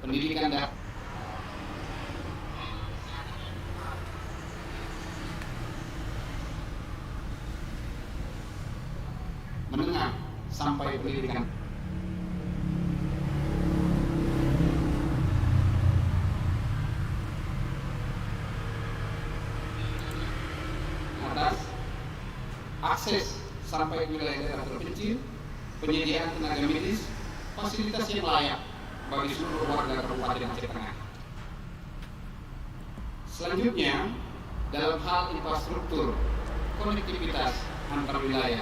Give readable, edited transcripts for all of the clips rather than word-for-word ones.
pendidikan dan menengah sampai pendidikan atas, akses sampai wilayah daerah terpencil, penyediaan tenaga medis, fasilitas yang layak bagi seluruh warga Kabupaten Aceh Tengah. Selanjutnya, dalam hal infrastruktur, konektivitas antar wilayah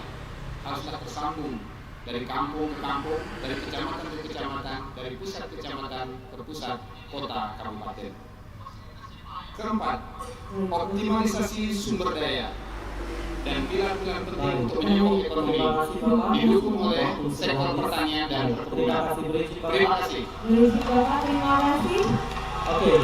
haruslah tersambung dari kampung ke kampung, dari kecamatan ke kecamatan, dari pusat kecamatan ke pusat kota kabupaten. Keempat, optimalisasi sumber daya dan pilar-pilar penting untuk menyokong ekonomi didukung oleh sektor pertanian dan perkebunan. Terima kasih. Terima kasih. Oke,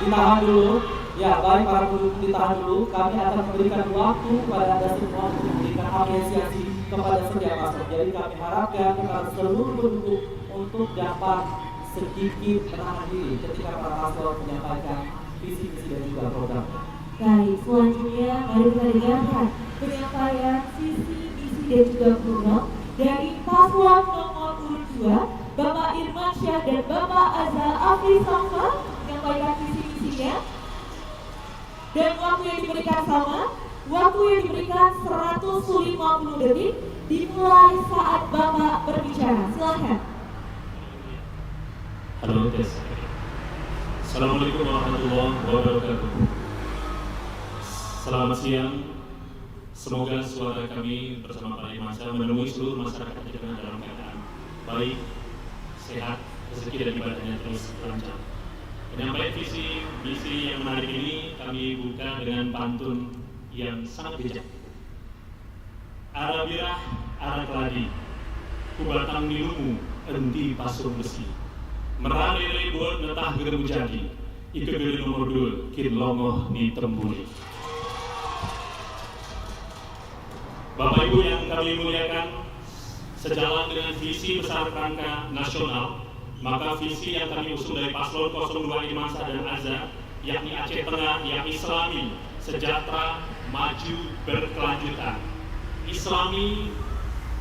ditahan dulu. Ya, baik para guru, ditahan dulu. Kami akan memberikan waktu kepada Anda semua untuk memberikan apresiasi kepada setiap paslon. Jadi kami harapkan kepada seluruh penduduk untuk dapat sedikit menahan diri ketika para paslon menyampaikan visi misi dan juga program. Baik, selanjutnya mari kita dengarkan penyampaian visi misi dan juga program dari paslon nomor urut 2, Bapak Irmansyah dan Bapak Azza Afri Safa menyampaikan visi misinya. Dan waktu yang diberikan sama, waktu yang diberikan 150 detik dimulai saat Bapak berbicara. Silakan. Halo tes. Assalamualaikum warahmatullahi wabarakatuh. Selamat siang. Semoga suara kami bersama para imamsa menemui seluruh masyarakat Aceh Tengah dalam keadaan baik, sehat, rezeki dan ibadahnya terus lancar. Penyampaian visi misi yang menarik ini kami buka dengan pantun yang sangat bijak. Arah birah, arah keladi, kubatang nilumu, enti pasung besi. Merane ribut netah geremu jadi, ike geri nomor 2, kin longoh ni tembuli. Bapak Ibu yang kami muliakan, sejalan dengan visi besar kerangka nasional, maka visi yang kami usung dari Paslon 02 Irmansyah dan Azza, yakni Aceh Tengah yang Islami, sejahtera, maju, berkelanjutan. Islami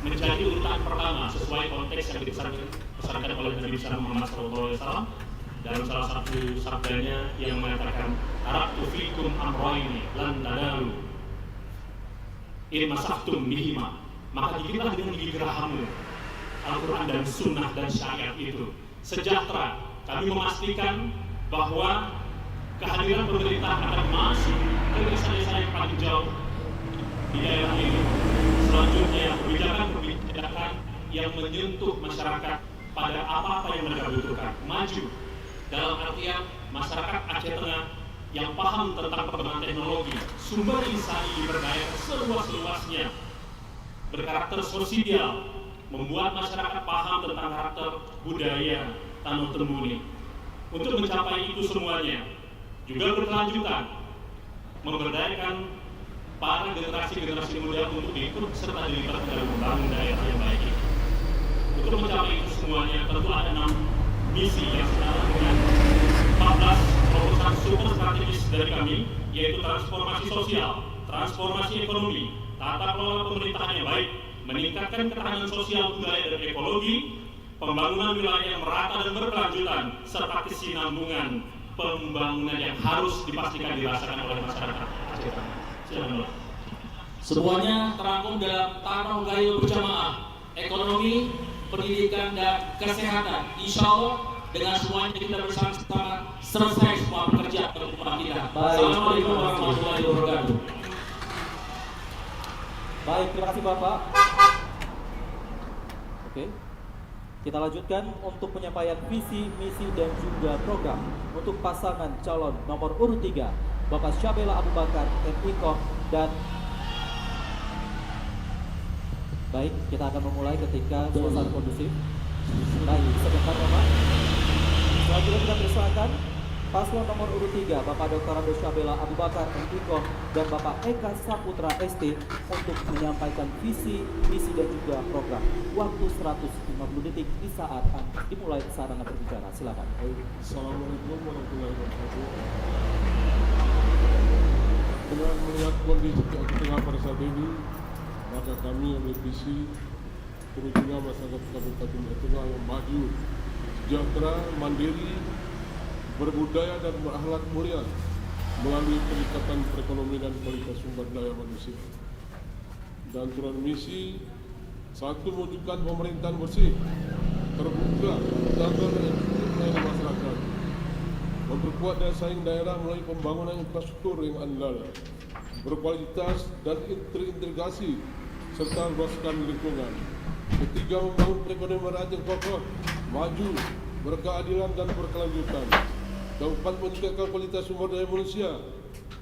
menjadi urutan pertama sesuai konteks yang dibesarkan oleh Nabi besar Muhammad SAW dalam salah satu sabdanya yang mengatakan Taraktu fikum amroini lan tadalu in masaktum bihima, maka dikitlah dengan gigi gerahamu Al-Quran dan Sunnah dan Syariat itu. Sejahtera, kami memastikan bahwa kehadiran pemerintah akan masuk ke desa-desa yang paling jauh di daerah ini. Selanjutnya, kebijakan-kebijakan yang menyentuh masyarakat pada apa-apa yang mereka butuhkan. Maju, dalam artian masyarakat Aceh Tengah yang paham tentang perkembangan teknologi, sumber insani diberdayakan seluas-luasnya, berkarakter sosial, membuat masyarakat paham tentang karakter budaya Tanah Tembuni. Untuk mencapai itu semuanya juga berkelanjutan, memberdayakan para generasi muda untuk ikut serta dilibatkan dalam membangun daerah yang baik ini. Untuk mencapai itu semuanya tentu ada 6 misi yang setara dengan 14 proposal super strategis dari kami, yaitu transformasi sosial, transformasi ekonomi, tata kelola pemerintahan yang baik, meningkatkan ketahanan sosial, budaya dan ekologi, pembangunan wilayah yang merata dan berkelanjutan, serta kesinambungan pembangunan yang harus dipastikan dirasakan oleh masyarakat Aceh Tengah. Semuanya terangkum dalam Tanah Gayo berjamaah, ekonomi, pendidikan dan kesehatan. Insya Allah dengan semuanya kita bersama-sama selesai semua pekerjaan rumah kita. Assalamualaikum warahmatullahi wabarakatuh. Baik, terima kasih Bapak. Oke, kita lanjutkan untuk penyampaian visi, misi dan juga program untuk pasangan calon nomor urut 3 Bapak Syabela Abu Bakar MIKOM dan baik, kita akan memulai ketika suasana kondusif. Baik, sebentar Bapak. Selanjutnya kita persilakan Paslon nomor urut 3, Bapak Dr. Abdul Syabela Abu Bakar MPikom dan Bapak Eka Saputra ST untuk menyampaikan visi, misi dan juga program. Waktu 150 detik di saat dimulai sarana berbicara. Silakan. Assalamualaikum warahmatullahi wabarakatuh. Dengan melihat kondisi tengah pada saat ini, maka kami ambil visi terutama masyarakat Kabupaten Tengah yang maju, sejahtera, mandiri, berbudaya dan berakhlak mulia melalui peningkatan perekonomian dan kualitas sumber daya manusia. Dan turun misi satu, mewujudkan pemerintahan bersih, terbuka, dan berinklusif melayani masyarakat, memperkuat daya saing daerah melalui pembangunan infrastruktur yang andal, berkualitas dan terintegrasi serta luaskan lingkungan. Ketiga, membangun perekonomian rakyat yang kokoh, maju, berkeadilan dan berkelanjutan. Keempat, meningkatkan kualitas sumber daya manusia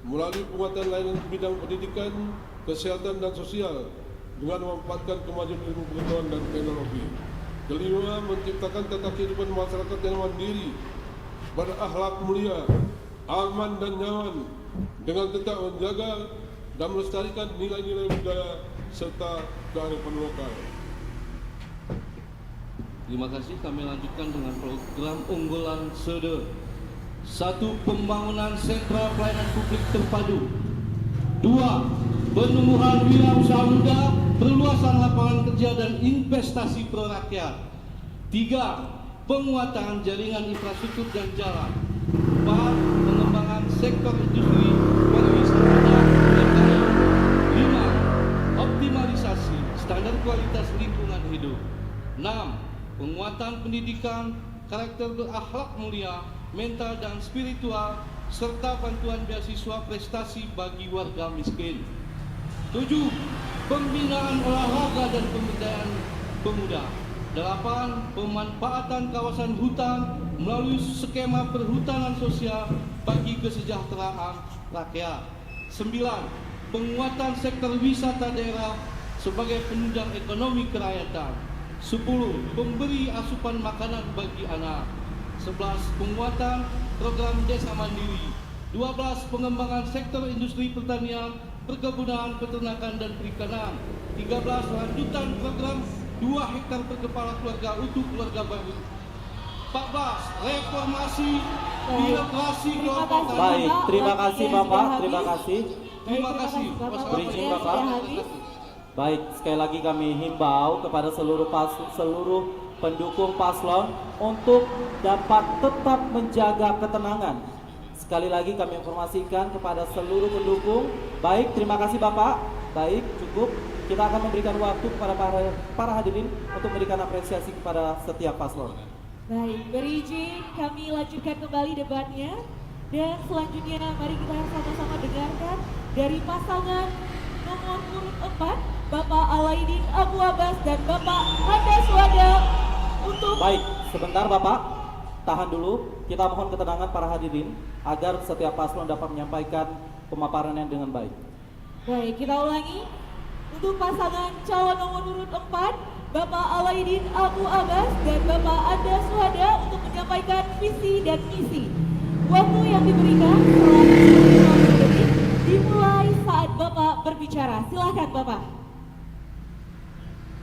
melalui penguatan layanan bidang pendidikan, kesehatan dan sosial dengan memanfaatkan kemajuan ilmu pengetahuan dan teknologi. Kelima, menciptakan tata kehidupan masyarakat yang mandiri, berakhlak mulia, aman dan nyaman dengan tetap menjaga dan melestarikan nilai-nilai budaya serta kearifan lokal. Terima kasih. Kami lanjutkan dengan program unggulan SEDE. 1. Pembangunan sentra pelayanan publik terpadu. 2. Penumbuhan wirausaha muda, perluasan lapangan kerja dan investasi pro rakyat. 3. Penguatan jaringan infrastruktur dan jalan. 4. Pengembangan sektor industri pariwisata dan UMKM. 5. Optimalisasi standar kualitas lingkungan hidup. 6. Penguatan pendidikan, karakter berakhlak mulia, mental dan spiritual, serta bantuan beasiswa prestasi bagi warga miskin. 7. Pembinaan olahraga dan pemberdayaan pemuda. 8. Pemanfaatan kawasan hutan melalui skema perhutanan sosial bagi kesejahteraan rakyat. 9. Penguatan sektor wisata daerah sebagai penunjang ekonomi kerakyatan. 10. Pemberi asupan makanan bagi anak. 11. Penguatan program desa mandiri. 12. Pengembangan sektor industri pertanian, perkebunan, peternakan dan perikanan. 13. Lanjutan program 2 hektar per kepala keluarga untuk keluarga baru. 14. Reformasi birokrasi kelompok. Baik, terima kasih Bapak, terima kasih. Terima kasih. Berizin Bapak. Baik, sekali lagi kami himbau kepada seluruh pendukung paslon untuk dapat tetap menjaga ketenangan. Sekali lagi kami informasikan kepada seluruh pendukung. Baik, terima kasih Bapak. Baik, cukup. Kita akan memberikan waktu kepada para hadirin untuk memberikan apresiasi kepada setiap paslon. Baik, berizin kami lanjutkan kembali debatnya. Dan selanjutnya mari kita sama-sama dengarkan dari pasangan nomor urut 4, Bapak Alaidin Abu Abbas dan Bapak Andes Wada untuk... Baik, sebentar Bapak, tahan dulu. Kita mohon ketenangan para hadirin agar setiap paslon dapat menyampaikan pemaparannya dengan baik. Baik, kita ulangi. Untuk pasangan calon nomor urut 4, Bapak Alaidin Abu Abbas dan Bapak Andes Wada untuk menyampaikan visi dan misi. Waktu yang diberikan selama 90 detik dimulai saat Bapak berbicara. Silakan Bapak.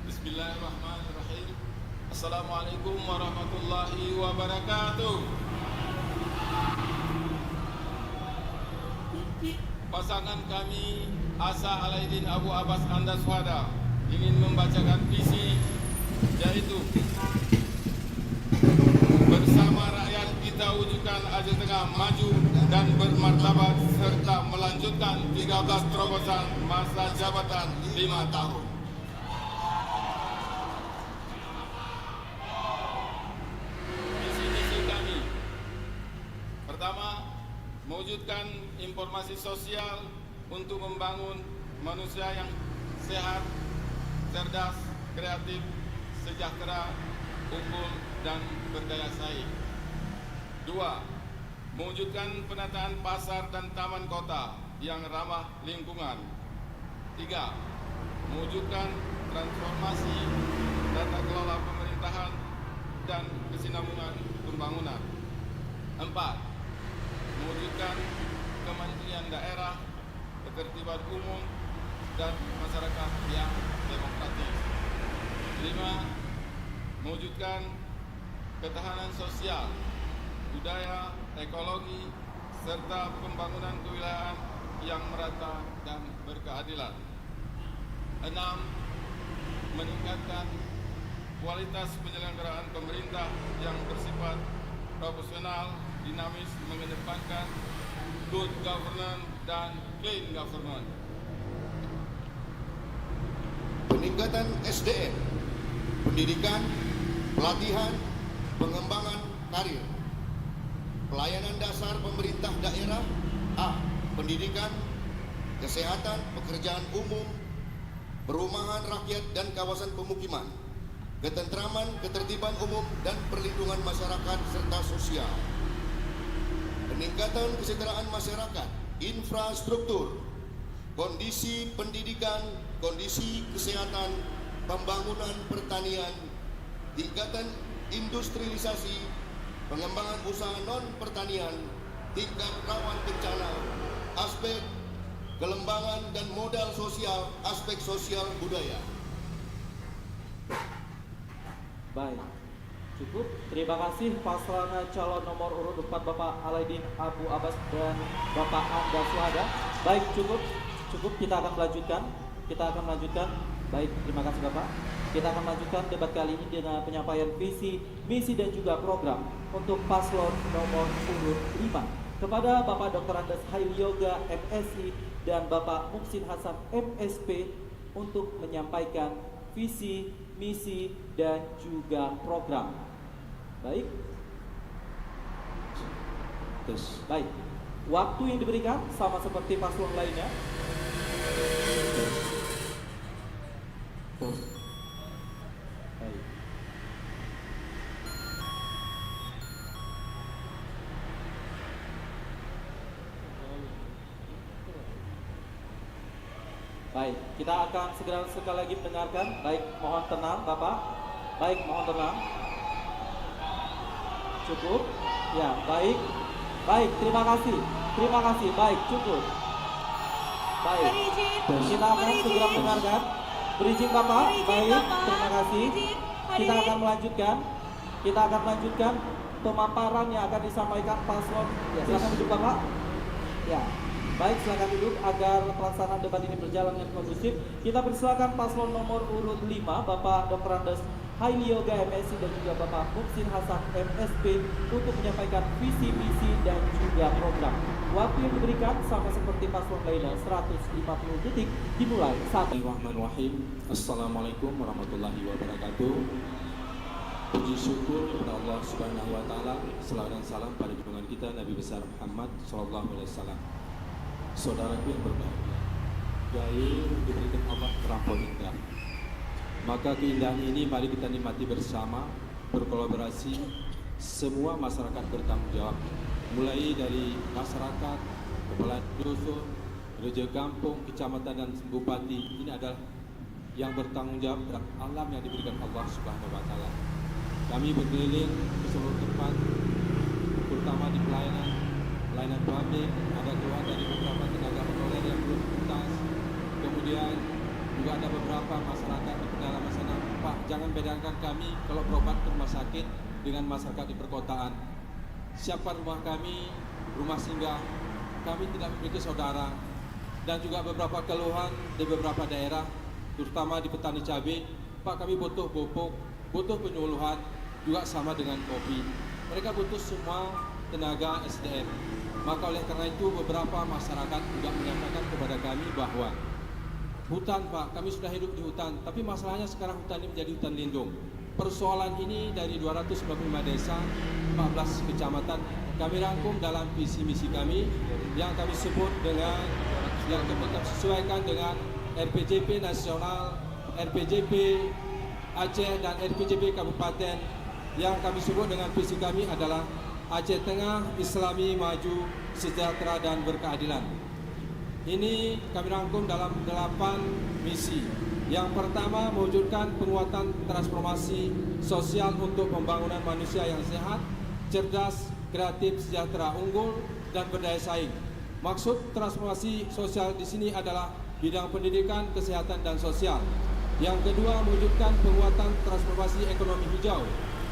Bismillahirrahmanirrahim. Assalamualaikum warahmatullahi wabarakatuh. Pasangan kami Asa Alaidin Abu Abbas Andes Wada ingin membacakan visi, yaitu bersama rakyat kita wujudkan Aceh Tengah maju dan bermartabat serta melanjutkan 13 terobosan masa jabatan 5 tahun. Visi-misi kami: pertama, mewujudkan informasi sosial untuk membangun manusia yang sehat, cerdas, kreatif, sejahtera, unggul, dan berdaya saing. 2. Mewujudkan penataan pasar dan taman kota yang ramah lingkungan. 3. Mewujudkan transformasi tata kelola pemerintahan dan kesinambungan pembangunan. 4. mewujudkan kemandirian daerah, ketertiban umum, dan masyarakat yang demokratis. 5. Mewujudkan ketahanan sosial, budaya, ekologi, serta pembangunan kewilayahan yang merata dan berkeadilan. 6. Meningkatkan kualitas penyelenggaraan pemerintah yang bersifat profesional, dinamis, mengedepankan good governance dan clean governance. Peningkatan SDM, pendidikan, pelatihan, pengembangan karir, pelayanan dasar pemerintah daerah, A. Pendidikan, kesehatan, pekerjaan umum, perumahan rakyat dan kawasan pemukiman, ketentraman, ketertiban umum dan perlindungan masyarakat serta sosial. Peningkatan kesejahteraan masyarakat, infrastruktur, kondisi pendidikan, kondisi kesehatan, pembangunan pertanian, tingkatan industrialisasi, pengembangan usaha non-pertanian, tingkat rawan bencana, aspek kelembagaan dan modal sosial, aspek sosial budaya. Baik, cukup. Terima kasih paslon calon nomor urut 4 Bapak Alaidin Abu Abbas dan Bapak Anda Suhada. Baik, cukup. Kita akan melanjutkan. Baik, terima kasih Bapak. Kita akan melanjutkan debat kali ini dengan penyampaian visi, misi dan juga program untuk paslon nomor urut 5. Kepada Bapak Dr. Andes Haili Yoga MSI dan Bapak Muksin Hasan MSP untuk menyampaikan visi, misi dan juga program. Baik. Baik. Waktu yang diberikan sama seperti paslon lainnya. Baik. Baik, kita akan segera sekali lagi mendengarkan. Baik, mohon tenang Bapak. Baik, mohon tenang. Cukup. Ya, baik. Baik, terima kasih. Baik, cukup. Baik, kita akan segera mendengarkan. Berizin Bapak. Baik, terima kasih. Kita akan melanjutkan pemaparan yang akan disampaikan paslon. Ya, silakan duduk Bapak. Ya. Baik, silakan duduk agar pelaksanaan debat ini berjalan dengan kondusif. Kita persilakan paslon nomor urut 5 Bapak Dr. Andes Haili Yoga MSI dan juga Bapak Muksin Hasan MSP untuk menyampaikan visi, misi dan juga program. Waktu yang diberikan sama seperti paslon lainnya 150 detik dimulai saat. Bismillahirrahmanirrahim. Assalamualaikum warahmatullahi wabarakatuh. Puji syukur kepada Allah Subhanahu wa taala. Selawat dan salam pada junjungan kita Nabi besar Muhammad sallallahu alaihi wasallam. Saudaraku yang berbahagia, gair diberikan Allah terlampau indah. Maka keindahan ini mari kita nikmati bersama, berkolaborasi, semua masyarakat bertanggung jawab. Mulai dari masyarakat, kepala dusun, raja kampung, kecamatan dan bupati, ini adalah yang bertanggung jawab terhadap alam yang diberikan Allah Subhanahu wa taala. Kami berkeliling ke seluruh tempat, terutama di pelayanan publik, ada keluhan dari beberapa tenaga honorer yang belum tuntas. Kemudian juga ada beberapa masyarakat di pedalaman sana. Pak, jangan bedakan kami kalau berobat ke rumah sakit dengan masyarakat di perkotaan. Siapa rumah kami, rumah singgah, kami tidak memiliki saudara. Dan juga beberapa keluhan di beberapa daerah, terutama di petani cabai. Pak, kami butuh pupuk, butuh penyuluhan, juga sama dengan kopi. Mereka butuh semua tenaga SDM. Maka oleh karena itu beberapa masyarakat juga menyampaikan kepada kami bahwa hutan Pak, kami sudah hidup di hutan, tapi masalahnya sekarang hutan ini menjadi hutan lindung. Persoalan ini dari 295 desa, 14 kecamatan, kami rangkum dalam visi misi kami yang kami sebut dengan, yang kami sesuaikan dengan RPJP nasional, RPJP Aceh dan RPJP Kabupaten. Yang kami sebut dengan visi kami adalah Aceh Tengah, Islami, Maju, Sejahtera dan Berkeadilan. Ini kami rangkum dalam 8 misi. Yang pertama, mewujudkan penguatan transformasi sosial untuk pembangunan manusia yang sehat, cerdas, kreatif, sejahtera, unggul, dan berdaya saing. Maksud transformasi sosial di sini adalah bidang pendidikan, kesehatan, dan sosial. Yang kedua, mewujudkan penguatan transformasi ekonomi hijau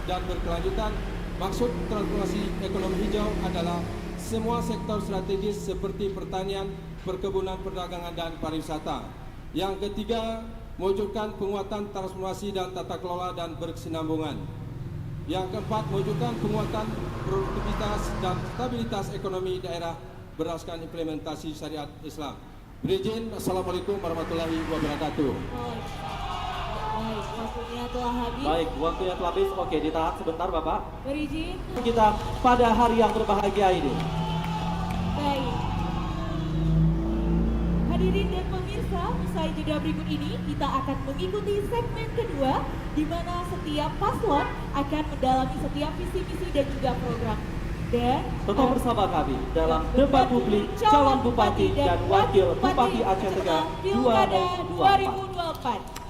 dan berkelanjutan. Maksud transformasi ekonomi hijau adalah semua sektor strategis seperti pertanian, perkebunan, perdagangan, dan pariwisata. Yang ketiga, mewujudkan penguatan transformasi dan tata kelola dan berkesinambungan. Yang keempat, mewujudkan penguatan produktivitas dan stabilitas ekonomi daerah berdasarkan implementasi syariat Islam. Berizin, Assalamualaikum warahmatullahi wabarakatuh. Baik, waktunya telah habis. Baik, waktunya telah habis. Oke, ditahan sebentar Bapak. Berizin. Kita pada hari yang berbahagia ini. Baik. Hadirin dan pemirsa, usai jeda berikut ini kita akan mengikuti segmen kedua di mana setiap paslon akan mendalami setiap visi-misi dan juga program. Dan tetap bersama kami dalam debat publik calon bupati dan wakil bupati Aceh Tengah Pilkada 2024.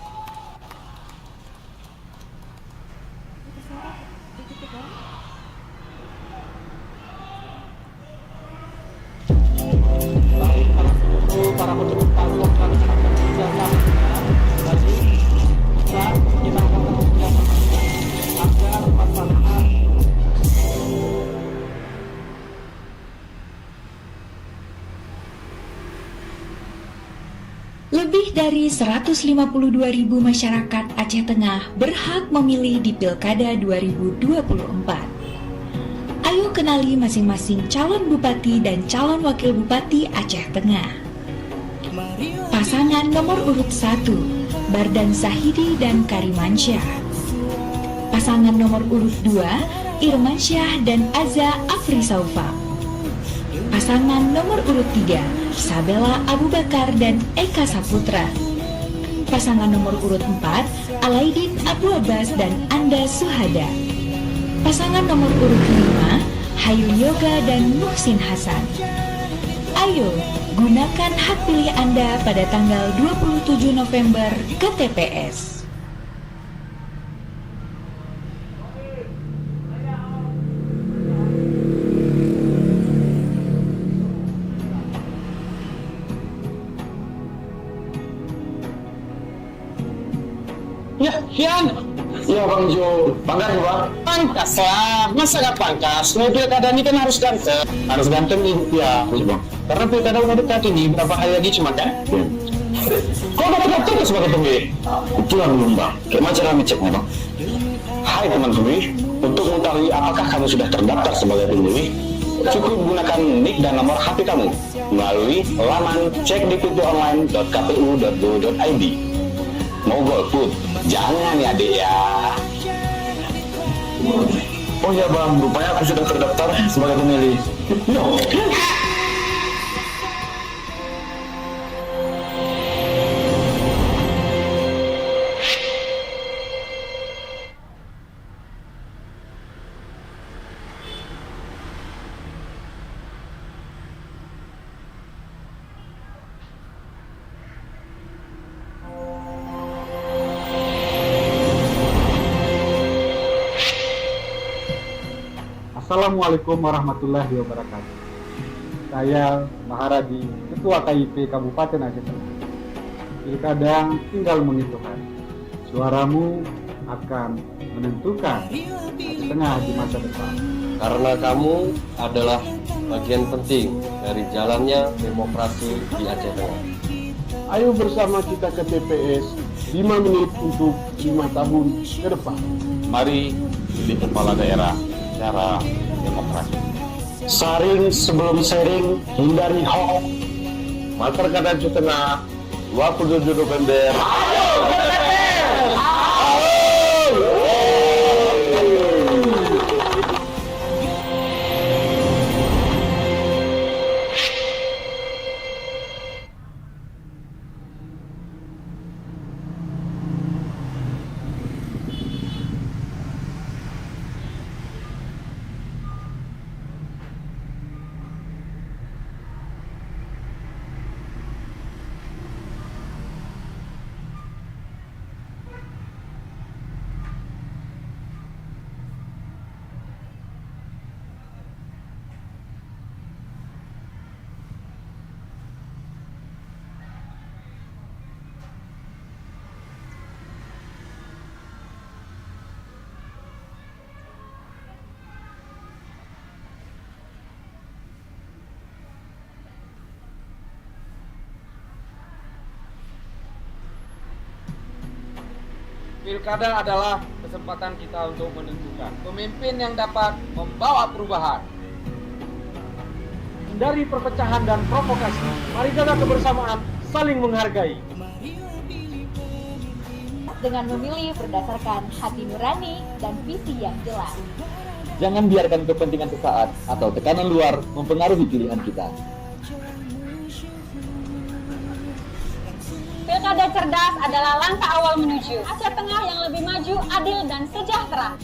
Para pendukung paslon kami akan berjalan tadi dan kita akan melakukan agar pasangan lebih dari 152.000 masyarakat Aceh Tengah berhak memilih di Pilkada 2024. Ayo kenali masing-masing calon bupati dan calon wakil bupati Aceh Tengah. Pasangan nomor urut 1, Bardan Zahidi dan Karimansyah. Pasangan nomor urut 2, Irmansyah dan Aza Afrisaufa. Pasangan nomor urut 3, Sabella Abu Bakar dan Eka Saputra. Pasangan nomor urut 4, Alaidin Abu Abbas dan Anda Suhada. Pasangan nomor urut 5, Hayun Yoga dan Muhsin Hasan. Ayo, gunakan hak pilih Anda pada tanggal 27 November ke TPS. Ya, Kian. Ya Bang Jo, pangkas ya Bang? Pangkas lah, masa gak pangkas? Nah, pilkada ini kan harus ganteng. Harus ganteng nih, ya Bang. Karena pilkada udah dekat ini, berapa hari lagi cuma kan? Ya. Kok gak daftar sebagai pemilih? Itulah belum Bang, kayak macam kami ceknya Bang. Hai teman pemilih, untuk mengetahui apakah kamu sudah terdaftar sebagai pemilih, cukup gunakan nik dan nomor HP kamu melalui laman cekdptonline.kpu.go.id. Mau golput? Jangan ya Dek ya. Oh ya Bang, rupanya aku sudah terdaftar sebagai pemilih. No. Assalamualaikum warahmatullahi wabarakatuh. Saya Maharadi, Ketua KIP Kabupaten Aceh Tengah. Pilkada tinggal menghitung hari. Suaramu akan menentukan Aceh Tengah di masa depan. Karena kamu adalah bagian penting dari jalannya demokrasi di Aceh Tengah. Ayo bersama kita ke TPS 5 menit untuk 5 tahun ke depan. Mari pilih kepala daerah secara demokrasi. Saring sebelum sharing, hindari hoax. Masyarakat Aceh Tengah 27 November. Pilkada adalah kesempatan kita untuk menentukan pemimpin yang dapat membawa perubahan. Hindari perpecahan dan provokasi. Mari jaga kebersamaan, saling menghargai. Dengan memilih berdasarkan hati nurani dan visi yang jelas. Jangan biarkan kepentingan sesaat atau tekanan luar mempengaruhi pilihan kita. Pilkada cerdas adalah langkah awal menuju Aceh Tengah yang lebih maju, adil, dan sejahtera.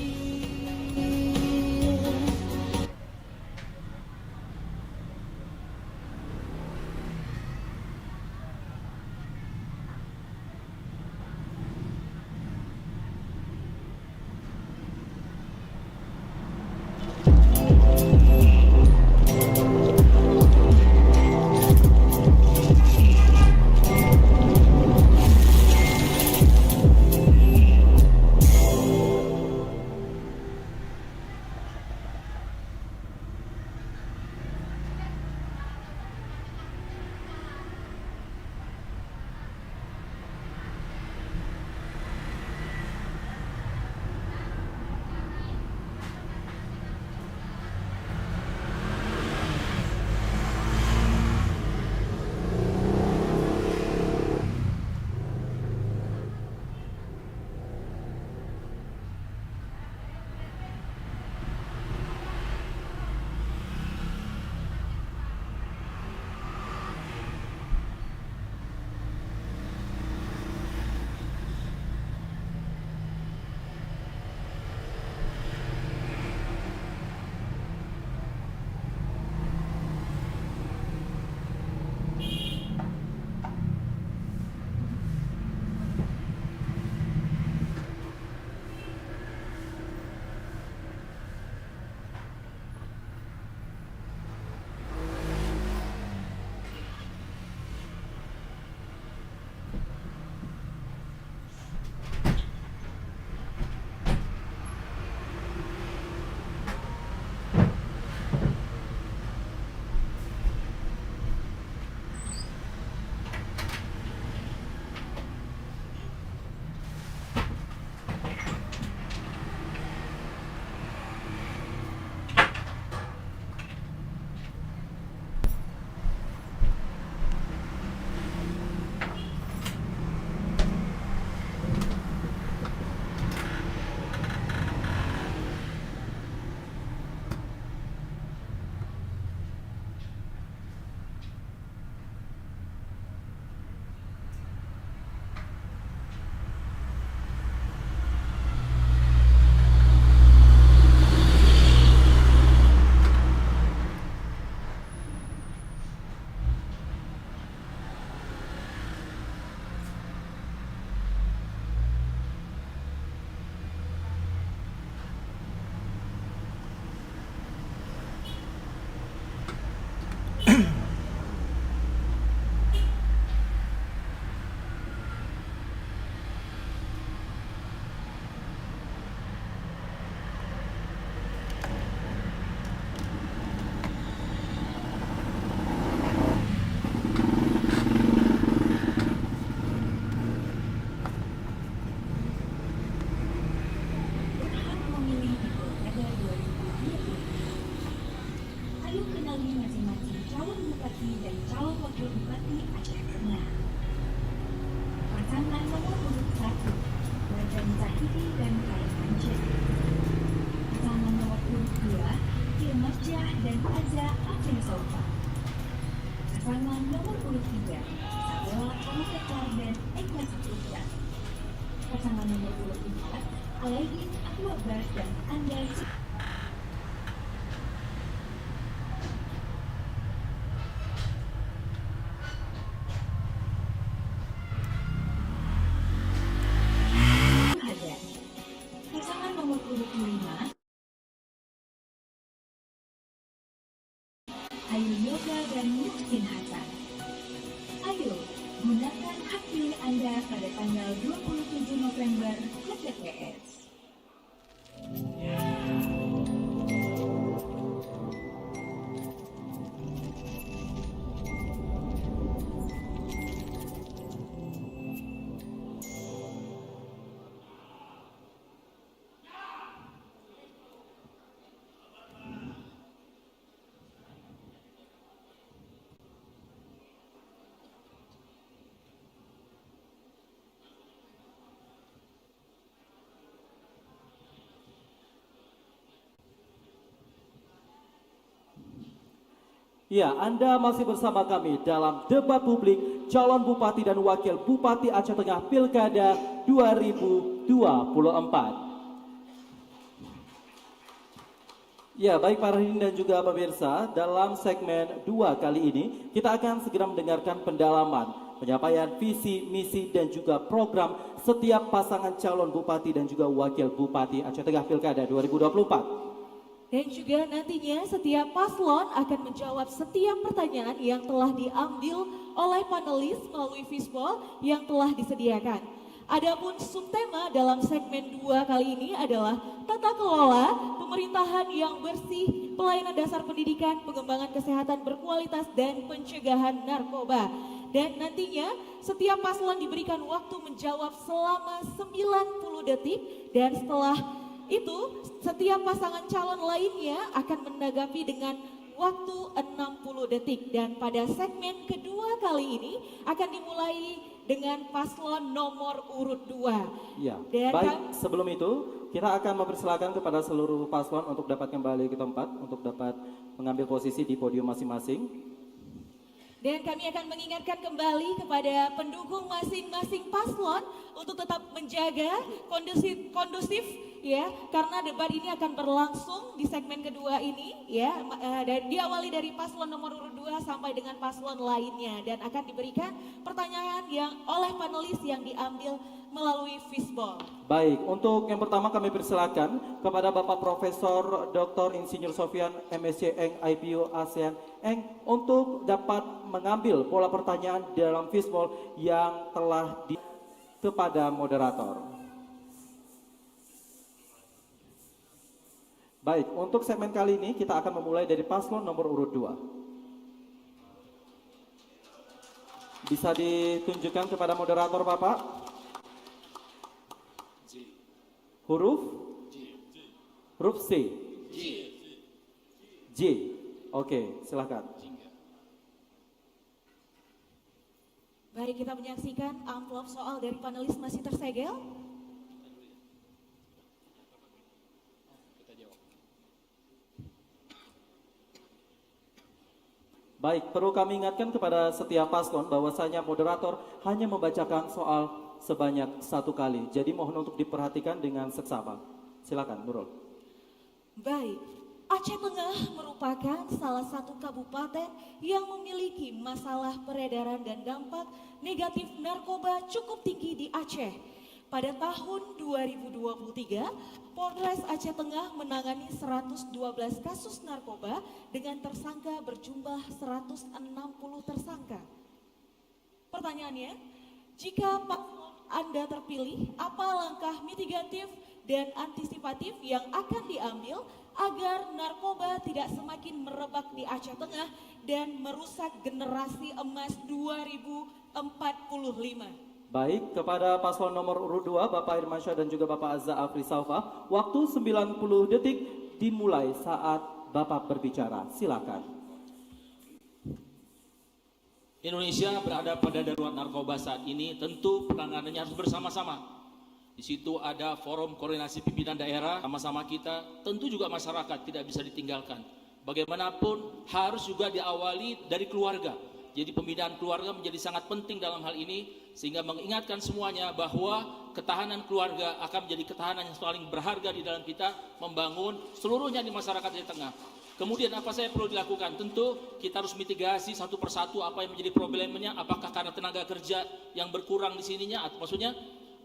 Pasangan nomor urut 4, Alaidin Akbar dan Anda. Pasangan nomor urut 5, Ayu Yoga dan Muhsin Hasan. Ayo, gunakan hak pilih Anda pada tanggal 27 November ke TPS. Ya, Anda masih bersama kami dalam debat publik calon Bupati dan Wakil Bupati Aceh Tengah Pilkada 2024. Ya, baik para hadirin dan juga pemirsa, dalam segmen 2 kali ini kita akan segera mendengarkan pendalaman, penyampaian visi, misi dan juga program setiap pasangan calon Bupati dan juga Wakil Bupati Aceh Tengah Pilkada 2024. Dan juga nantinya setiap paslon akan menjawab setiap pertanyaan yang telah diambil oleh panelis melalui fishbowl yang telah disediakan. Adapun subtema dalam segmen 2 kali ini adalah tata kelola pemerintahan yang bersih, pelayanan dasar pendidikan, pengembangan kesehatan berkualitas dan pencegahan narkoba. Dan nantinya setiap paslon diberikan waktu menjawab selama 90 detik dan setelah itu setiap pasangan calon lainnya akan menanggapi dengan waktu 60 detik. Dan pada segmen kedua kali ini akan dimulai dengan paslon nomor urut 2. Ya, dan baik sebelum itu kita akan mempersilakan kepada seluruh paslon untuk dapat kembali ke tempat untuk dapat mengambil posisi di podium masing-masing. Dan kami akan mengingatkan kembali kepada pendukung masing-masing paslon untuk tetap menjaga kondusif ya, karena debat ini akan berlangsung di segmen kedua ini ya, dan diawali dari paslon nomor urut 2 sampai dengan paslon lainnya, dan akan diberikan pertanyaan yang oleh panelis yang diambil melalui fishbowl. Baik, untuk yang pertama kami persilakan kepada Bapak Profesor Dr. Insinyur Sofyan MSc Eng IPU ASEAN Eng untuk dapat mengambil pola pertanyaan dalam fishbowl yang telah kepada moderator. Baik, untuk segmen kali ini kita akan memulai dari paslon nomor urut 2. Bisa ditunjukkan kepada moderator Bapak? Huruf? Huruf C. J. Oke, silakan. Baik, kita menyaksikan amplop soal dari panelis masih tersegel. Baik, perlu kami ingatkan kepada setiap paslon bahwasanya moderator hanya membacakan soal sebanyak 1 kali. Jadi mohon untuk diperhatikan dengan seksama. Silakan, Nurul. Baik, Aceh Tengah merupakan salah satu kabupaten yang memiliki masalah peredaran dan dampak negatif narkoba cukup tinggi di Aceh. Pada tahun 2023, Polres Aceh Tengah menangani 112 kasus narkoba dengan tersangka berjumlah 160 tersangka. Pertanyaannya, jika Anda terpilih, apa langkah mitigatif dan antisipatif yang akan diambil agar narkoba tidak semakin merebak di Aceh Tengah dan merusak generasi emas 2045? Baik, kepada paslon nomor urut 2, Bapak Irmansyah dan juga Bapak Azza Afri Saufa, waktu 90 detik dimulai saat Bapak berbicara. Silakan. Indonesia berada pada darurat narkoba saat ini, tentu penanganannya harus bersama-sama. Di situ ada forum koordinasi pimpinan daerah, sama-sama kita, tentu juga masyarakat tidak bisa ditinggalkan. Bagaimanapun harus juga diawali dari keluarga. Jadi pembinaan keluarga menjadi sangat penting dalam hal ini, sehingga mengingatkan semuanya bahwa ketahanan keluarga akan menjadi ketahanan yang paling berharga di dalam kita membangun seluruhnya di masyarakat Aceh Tengah. Kemudian apa saja perlu dilakukan? Tentu kita harus mitigasi satu persatu apa yang menjadi problemnya, apakah karena tenaga kerja yang berkurang di sininya, atau maksudnya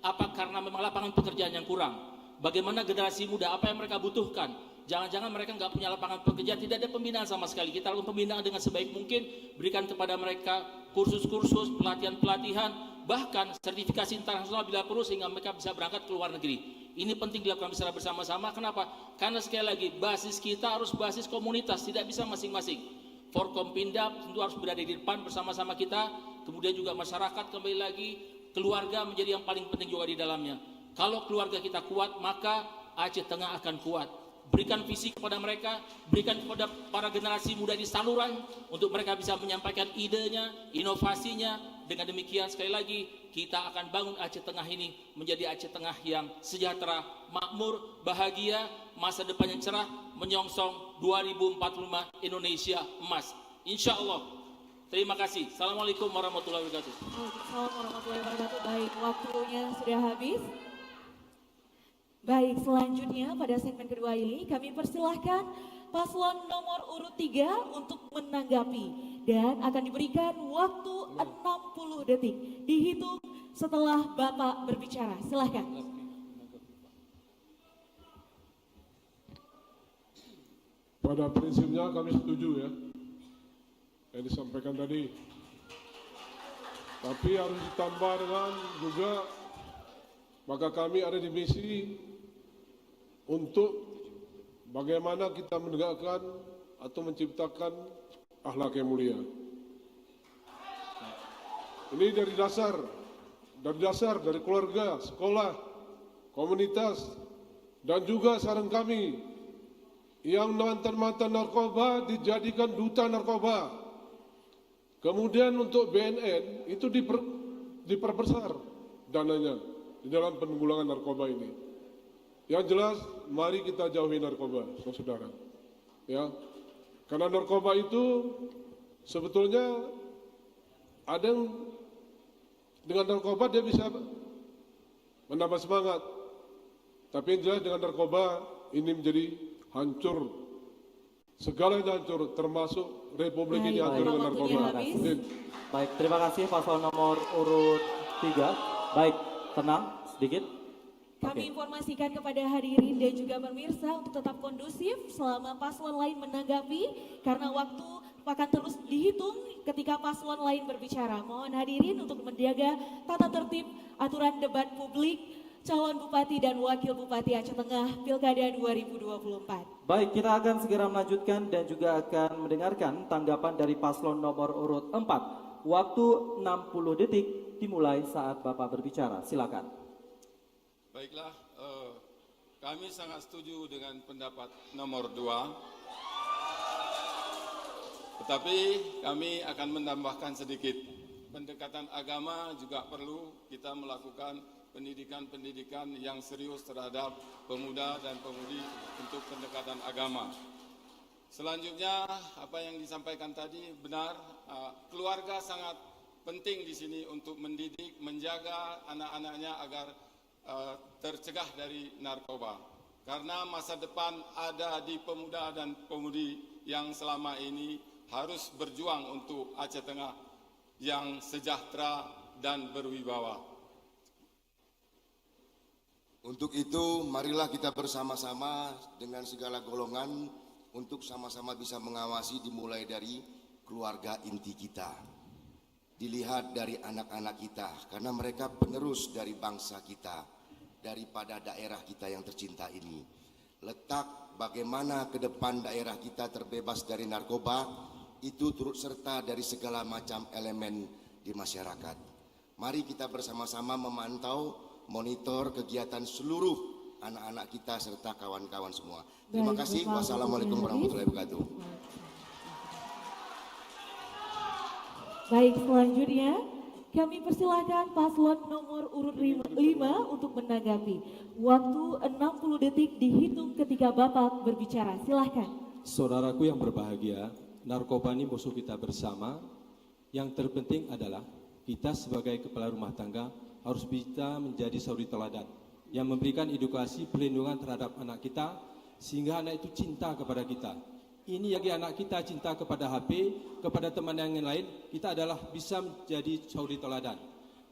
apa karena memang lapangan pekerjaan yang kurang. Bagaimana generasi muda, apa yang mereka butuhkan? Jangan-jangan mereka nggak punya lapangan pekerjaan, tidak ada pembinaan sama sekali. Kita lakukan pembinaan dengan sebaik mungkin, berikan kepada mereka kursus-kursus, pelatihan-pelatihan, bahkan sertifikasi internasional bila perlu sehingga mereka bisa berangkat ke luar negeri. Ini penting dilakukan secara bersama-sama. Kenapa? Karena sekali lagi basis kita harus basis komunitas, tidak bisa masing-masing. Forkompinda tentu harus berada di depan bersama-sama kita. Kemudian juga masyarakat, kembali lagi keluarga menjadi yang paling penting juga di dalamnya. Kalau keluarga kita kuat, maka Aceh Tengah akan kuat. Berikan visi kepada mereka, berikan kepada para generasi muda di saluran untuk mereka bisa menyampaikan idenya, inovasinya. Dengan demikian sekali lagi kita akan bangun Aceh Tengah ini menjadi Aceh Tengah yang sejahtera, makmur, bahagia, masa depan yang cerah, menyongsong 2045 Indonesia emas. Insya Allah. Terima kasih. Assalamualaikum warahmatullahi wabarakatuh. Waalaikumsalam warahmatullahi wabarakatuh. Baik, waktunya sudah habis. Baik, selanjutnya pada segmen kedua ini kami persilahkan paslon nomor urut 3 untuk menanggapi dan akan diberikan waktu 60 detik dihitung setelah Bapak berbicara. Silahkan. Pada prinsipnya kami setuju ya yang disampaikan tadi. Tapi harus ditambah dengan juga maka kami ada di misi untuk bagaimana kita menegakkan atau menciptakan akhlak yang mulia. Ini dari dasar dari keluarga, sekolah, komunitas, dan juga saran kami yang mantan-mantan narkoba dijadikan duta narkoba. Kemudian untuk BNN itu diperbesar dananya di dalam penanggulangan narkoba ini. Yang jelas, mari kita jauhi narkoba, saudara. Ya, karena narkoba itu sebetulnya ada yang dengan narkoba dia bisa menambah semangat. Tapi yang jelas dengan narkoba ini menjadi hancur. Segalanya hancur, termasuk Republik ini hancur dengan narkoba. Baik, terima kasih paslon nomor urut 3. Baik, tenang sedikit. Kami informasikan kepada hadirin dan juga pemirsa untuk tetap kondusif selama paslon lain menanggapi karena waktu akan terus dihitung ketika paslon lain berbicara. Mohon hadirin untuk menjaga tata tertib aturan debat publik calon bupati dan wakil bupati Aceh Tengah Pilkada 2024. Baik, kita akan segera melanjutkan dan juga akan mendengarkan tanggapan dari paslon nomor urut 4. Waktu 60 detik dimulai saat Bapak berbicara. Silakan. Baiklah, kami sangat setuju dengan pendapat nomor 2. Tetapi kami akan menambahkan sedikit. Pendekatan agama juga perlu kita melakukan pendidikan-pendidikan yang serius terhadap pemuda dan pemudi untuk pendekatan agama. Selanjutnya, apa yang disampaikan tadi benar, keluarga sangat penting di sini untuk mendidik, menjaga anak-anaknya agar tercegah dari narkoba. Karena masa depan ada di pemuda dan pemudi yang selama ini harus berjuang untuk Aceh Tengah yang sejahtera dan berwibawa. Untuk itu, marilah kita bersama-sama dengan segala golongan untuk sama-sama bisa mengawasi dimulai dari keluarga inti kita. Dilihat dari anak-anak kita, karena mereka penerus dari bangsa kita, daripada daerah kita yang tercinta ini. Letak bagaimana ke depan daerah kita terbebas dari narkoba, itu turut serta dari segala macam elemen di masyarakat. Mari kita bersama-sama memantau, monitor kegiatan seluruh anak-anak kita serta kawan-kawan semua. Terima kasih. Wassalamualaikum warahmatullahi wabarakatuh. Baik, selanjutnya kami persilahkan paslon nomor urut 5 untuk menanggapi. Waktu 60 detik dihitung ketika Bapak berbicara. Silahkan. Saudaraku yang berbahagia, narkoba ini musuh kita bersama. Yang terpenting adalah kita sebagai kepala rumah tangga harus bisa menjadi suri teladan yang memberikan edukasi perlindungan terhadap anak kita sehingga anak itu cinta kepada kita. Ini bagi anak kita cinta kepada HP, kepada teman yang lain, kita adalah bisa menjadi suri teladan.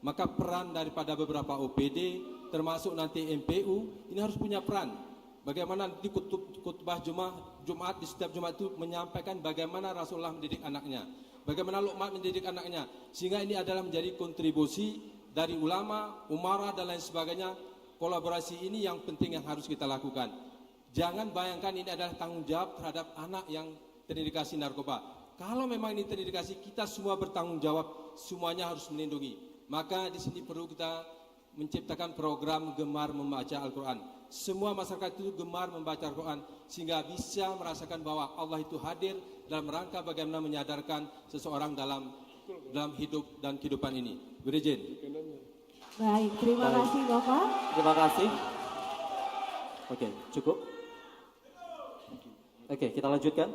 Maka peran daripada beberapa OPD termasuk nanti MPU ini harus punya peran. Bagaimana di khutbah Jumat di setiap Jumat itu menyampaikan bagaimana Rasulullah mendidik anaknya, bagaimana Luqman mendidik anaknya, sehingga ini adalah menjadi kontribusi dari ulama, umara dan lain sebagainya. Kolaborasi ini yang penting yang harus kita lakukan. Jangan bayangkan ini adalah tanggung jawab terhadap anak yang terindikasi narkoba. Kalau memang ini terindikasi, kita semua bertanggung jawab, semuanya harus melindungi. Maka di sini perlu kita menciptakan program gemar membaca Al-Quran. Semua masyarakat itu gemar membaca Al-Quran sehingga bisa merasakan bahwa Allah itu hadir dalam rangka bagaimana menyadarkan seseorang dalam hidup dan kehidupan ini. Berizin. Baik, terima kasih Bapak. Terima kasih. Oke, cukup. Oke, kita lanjutkan.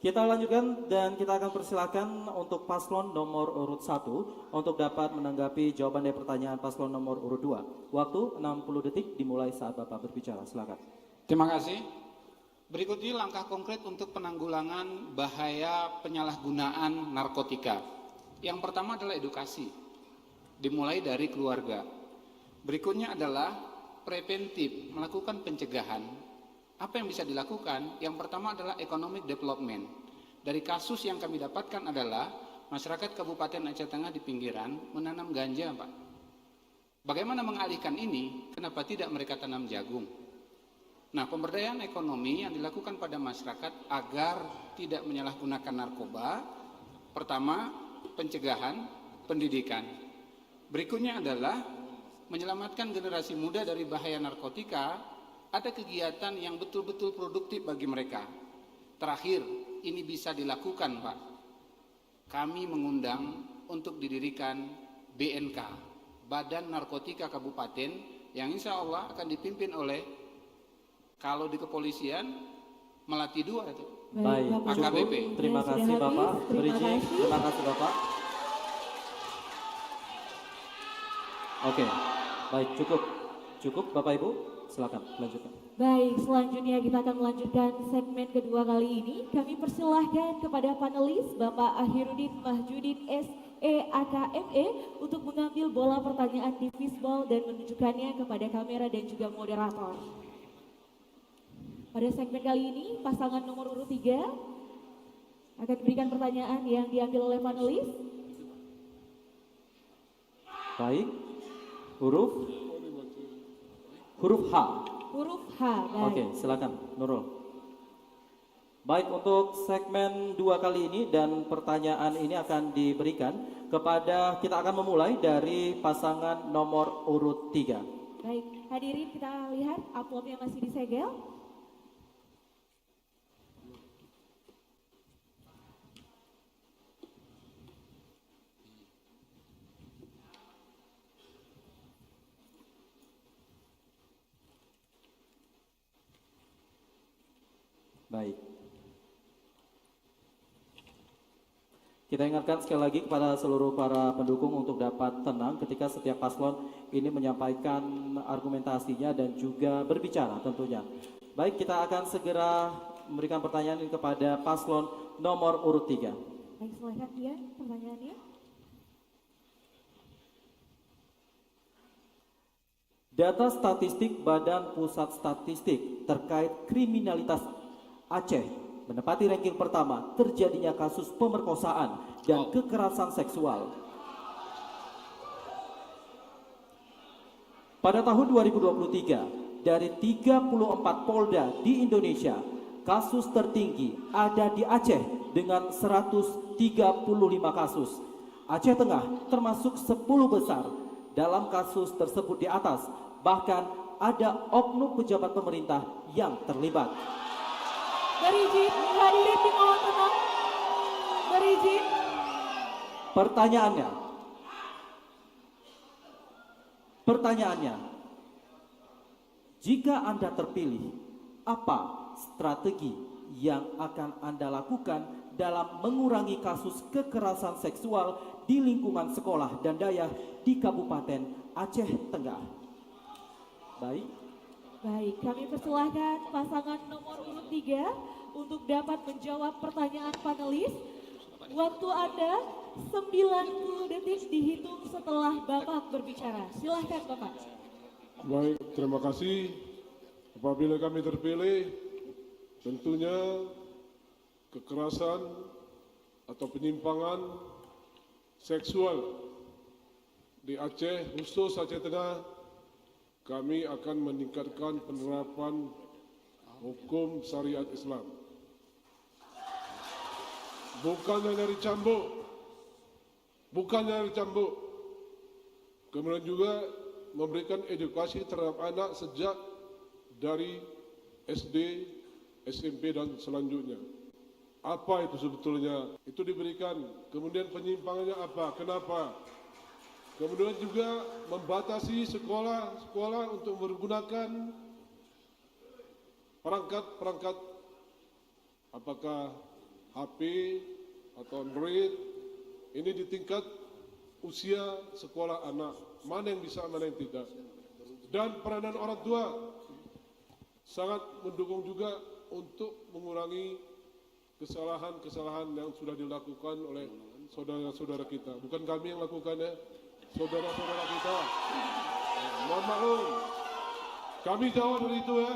Kita lanjutkan dan kita akan persilakan untuk paslon nomor urut 1 untuk dapat menanggapi jawaban dari pertanyaan paslon nomor urut 2. Waktu 60 detik dimulai saat Bapak berbicara. Silakan. Terima kasih. Berikut ini langkah konkret untuk penanggulangan bahaya penyalahgunaan narkotika. Yang pertama adalah edukasi, dimulai dari keluarga. Berikutnya adalah preventif, melakukan pencegahan. Apa yang bisa dilakukan? Yang pertama adalah economic development. Dari kasus yang kami dapatkan adalah masyarakat Kabupaten Aceh Tengah di pinggiran menanam ganja, Pak. Bagaimana mengalihkan ini? Kenapa tidak mereka tanam jagung? Nah, pemberdayaan ekonomi yang dilakukan pada masyarakat agar tidak menyalahgunakan narkoba. Pertama, pencegahan, pendidikan. Berikutnya adalah menyelamatkan generasi muda dari bahaya narkotika. Ada kegiatan yang betul-betul produktif bagi mereka. Terakhir, ini bisa dilakukan, Pak. Kami mengundang untuk didirikan BNK, Badan Narkotika Kabupaten, yang insya Allah akan dipimpin oleh, kalau di kepolisian, Melati 2 itu. Baik, AKBP. Terima kasih Bapak. Bridging. Terima kasih Bapak. Oke, baik, cukup Bapak Ibu. Silakan lanjutkan. Baik, selanjutnya kita akan melanjutkan segmen kedua kali ini. Kami persilahkan kepada panelis Bapak Ahirudin Mahjudin SEAKME untuk mengambil bola pertanyaan di fishball dan menunjukkannya kepada kamera dan juga moderator. Pada segmen kali ini, pasangan nomor urut 3 akan diberikan pertanyaan yang diambil oleh panelis. Baik, huruf H. Huruf H. Baik. Oke, silakan Nurul. Baik, untuk segmen 2 kali ini dan pertanyaan ini akan diberikan kepada, kita akan memulai dari pasangan nomor urut 3. Baik, hadirin kita lihat amplopnya masih disegel. Baik. Kita ingatkan sekali lagi kepada seluruh para pendukung untuk dapat tenang ketika setiap paslon ini menyampaikan argumentasinya dan juga berbicara tentunya. Baik, kita akan segera memberikan pertanyaan ini kepada paslon nomor urut 3. Baik, silakan dia pertanyaannya. Data statistik Badan Pusat Statistik terkait kriminalitas Aceh menempati ranking pertama terjadinya kasus pemerkosaan dan kekerasan seksual. Pada tahun 2023, dari 34 Polda di Indonesia, kasus tertinggi ada di Aceh dengan 135 kasus. Aceh Tengah termasuk 10 besar dalam kasus tersebut di atas, bahkan ada oknum pejabat pemerintah yang terlibat. Berizin, hadirin dimohon tenang. Berizin. Pertanyaannya, jika Anda terpilih, apa strategi yang akan Anda lakukan dalam mengurangi kasus kekerasan seksual di lingkungan sekolah dan daya di Kabupaten Aceh Tengah? Baik, kami persilahkan pasangan nomor urut 3 untuk dapat menjawab pertanyaan panelis. Waktu Anda 90 detik dihitung setelah Bapak berbicara. Silahkan Bapak. Baik, terima kasih. Apabila kami terpilih, tentunya kekerasan atau penyimpangan seksual di Aceh, khusus Aceh Tengah, kami akan meningkatkan penerapan hukum syariat Islam. Bukannya dari cambuk, kemudian juga memberikan edukasi terhadap anak sejak dari SD, SMP dan selanjutnya. Apa itu sebetulnya? Itu diberikan. Kemudian penyimpangannya apa? Kenapa? Kemudian juga membatasi sekolah untuk menggunakan perangkat apakah HP atau Android ini di tingkat usia sekolah anak, mana yang bisa, mana yang tidak. Dan peranan orang tua sangat mendukung juga untuk mengurangi kesalahan-kesalahan yang sudah dilakukan oleh saudara-saudara kita. Bukan kami yang lakukannya, saudara-saudara kita. Mohon maklum, kami jauh dari itu ya.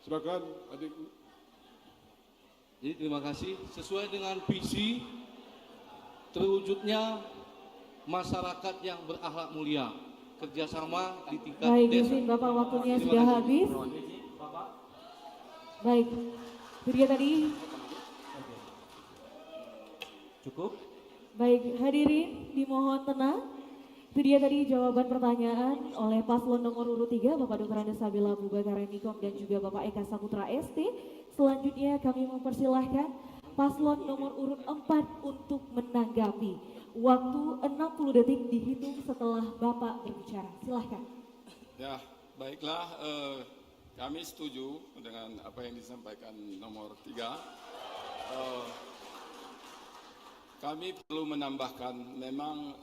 Silakan adik. Jadi terima kasih. Sesuai dengan visi terwujudnya masyarakat yang berakhlak mulia, kerjasama di tingkat Baik, desa. izin Bapak, waktunya sudah habis. Baik, itu dia tadi. Cukup. Baik, hadirin dimohon tenang. Itu dia tadi jawaban pertanyaan oleh paslon nomor urut 3, Bapak Dr. Andes Sabila Abubakar Nikom dan juga Bapak Eka Saputra ST. Selanjutnya kami mempersilahkan paslon nomor urut 4 untuk menanggapi. Waktu 60 detik dihitung setelah Bapak berbicara. Silahkan. Ya, baiklah, kami setuju dengan apa yang disampaikan nomor 3. Kami perlu menambahkan memang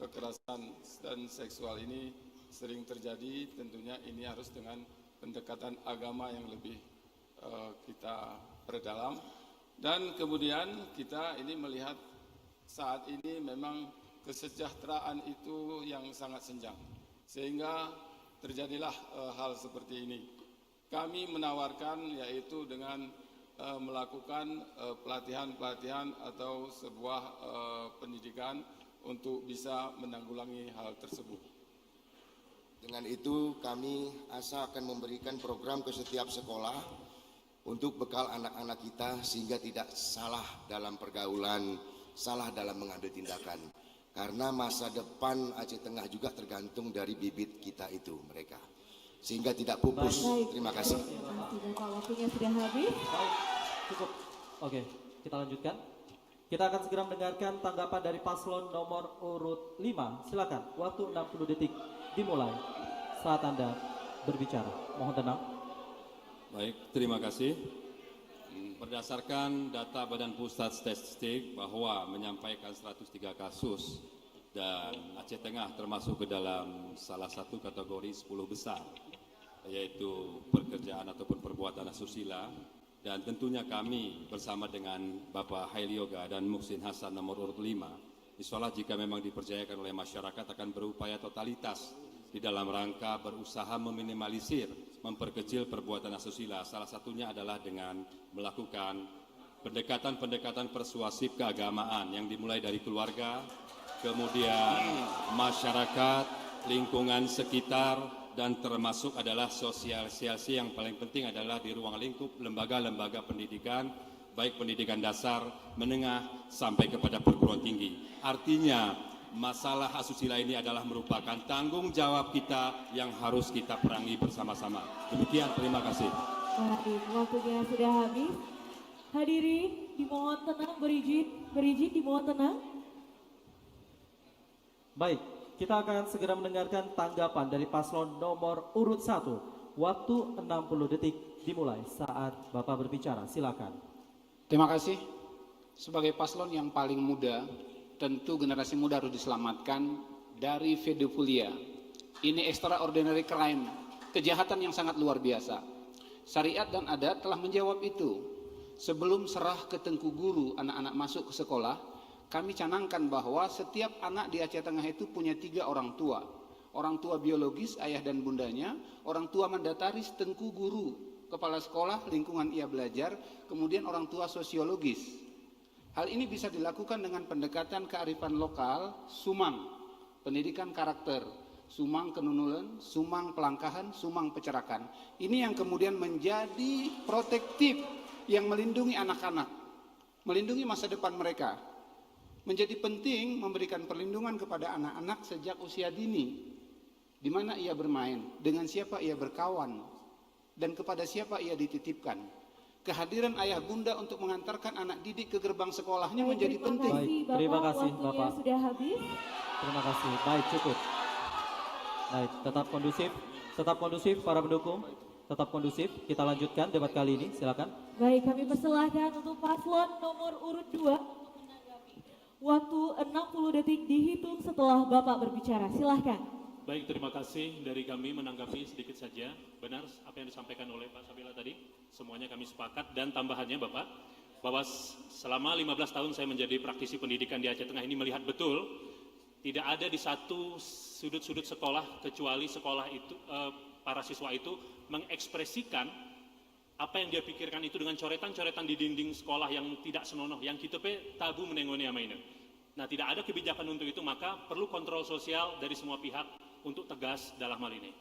kekerasan dan seksual ini sering terjadi. Tentunya ini harus dengan pendekatan agama yang lebih kita perdalam. Dan kemudian kita ini melihat saat ini memang kesejahteraan itu yang sangat senjang, sehingga terjadilah hal seperti ini. Kami menawarkan yaitu dengan melakukan pelatihan-pelatihan atau sebuah pendidikan untuk bisa menanggulangi hal tersebut. Dengan itu kami ASA akan memberikan program ke setiap sekolah untuk bekal anak-anak kita sehingga tidak salah dalam pergaulan, salah dalam mengambil tindakan. Karena masa depan Aceh Tengah juga tergantung dari bibit kita itu, mereka. Sehingga tidak pupus. Terima kasih. Waktunya sudah habis. Baik, cukup. Oke, kita lanjutkan. Kita akan segera mendengarkan tanggapan dari paslon nomor urut 5. Silakan, waktu 60 detik dimulai saat Anda berbicara. Mohon tenang. Baik, terima kasih. Berdasarkan data Badan Pusat Statistik bahwa menyampaikan 103 kasus dan Aceh Tengah termasuk ke dalam salah satu kategori 10 besar, yaitu pekerjaan ataupun perbuatan asusila. Dan tentunya kami bersama dengan Bapak Haili Yoga dan Muhsin Hasan nomor urut 5, insya Allah jika memang dipercayakan oleh masyarakat akan berupaya totalitas di dalam rangka berusaha meminimalisir, memperkecil perbuatan asusila. Salah satunya adalah dengan melakukan pendekatan-pendekatan persuasif keagamaan yang dimulai dari keluarga, kemudian masyarakat, lingkungan sekitar, dan termasuk adalah sosialisasi yang paling penting adalah di ruang lingkup lembaga-lembaga pendidikan, baik pendidikan dasar, menengah, sampai kepada perguruan tinggi. Artinya masalah asusila ini adalah merupakan tanggung jawab kita yang harus kita perangi bersama-sama. Demikian, terima kasih. Baik, waktunya sudah habis. Hadirin dimohon tenang, berizin dimohon tenang. Baik, kita akan segera mendengarkan tanggapan dari paslon nomor urut 1. Waktu 60 detik dimulai saat Bapak berbicara. Silakan. Terima kasih. Sebagai paslon yang paling muda, tentu generasi muda harus diselamatkan dari pedofilia. Ini extraordinary crime, kejahatan yang sangat luar biasa. Syariat dan adat telah menjawab itu. Sebelum serah ke tengku guru anak-anak masuk ke sekolah, kami canangkan bahwa setiap anak di Aceh Tengah itu punya 3 orang tua. Orang tua biologis, ayah dan bundanya, orang tua mandataris, tengku guru, kepala sekolah, lingkungan ia belajar, kemudian orang tua sosiologis. Hal ini bisa dilakukan dengan pendekatan kearifan lokal, sumang, pendidikan karakter, Sumang Kenunulan, Sumang Pelangkahan, Sumang Pecerakan. Ini yang kemudian menjadi protektif yang melindungi anak-anak, melindungi masa depan mereka. Menjadi penting memberikan perlindungan kepada anak-anak sejak usia dini, di mana ia bermain, dengan siapa ia berkawan, dan kepada siapa ia dititipkan. Kehadiran ayah bunda untuk mengantarkan anak didik ke gerbang sekolahnya menjadi penting. Terima kasih Bapak. Sudah habis. Terima kasih. Baik, cukup. Baik, tetap kondusif para pendukung, tetap kondusif. Kita lanjutkan debat kali ini, silakan. Baik, kami persilahkan untuk paslon nomor urut 2. Waktu 60 detik dihitung setelah Bapak berbicara, silahkan. Baik, terima kasih dari kami menanggapi sedikit saja. Benar apa yang disampaikan oleh Pak Sabila tadi, semuanya kami sepakat, dan tambahannya Bapak, bahwa selama 15 tahun saya menjadi praktisi pendidikan di Aceh Tengah ini melihat betul, tidak ada di satu sudut-sudut sekolah kecuali sekolah itu para siswa itu mengekspresikan apa yang dia pikirkan itu dengan coretan-coretan di dinding sekolah yang tidak senonoh, yang kita tabu menengoni ama ini. Nah, tidak ada kebijakan untuk itu, maka perlu kontrol sosial dari semua pihak untuk tegas dalam hal ini.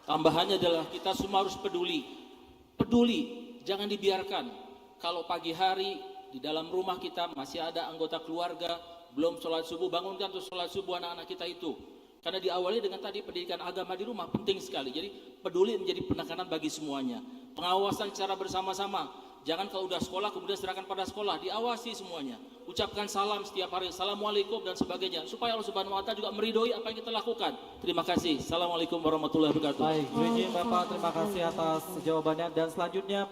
Tambahannya adalah kita semua harus peduli, jangan dibiarkan kalau pagi hari di dalam rumah kita masih ada anggota keluarga belum sholat subuh, bangunkan untuk sholat subuh anak-anak kita itu. Karena diawali dengan tadi pendidikan agama di rumah penting sekali. Jadi peduli menjadi penekanan bagi semuanya. Pengawasan secara bersama-sama. Jangan kalau udah sekolah kemudian serahkan pada sekolah, diawasi semuanya. Ucapkan salam setiap hari, assalamualaikum dan sebagainya, supaya Allah Subhanahu wa Ta'ala juga meridhoi apa yang kita lakukan. Terima kasih. Assalamualaikum warahmatullahi wabarakatuh. Baik, izin Bapak, terima kasih atas jawabannya, dan selanjutnya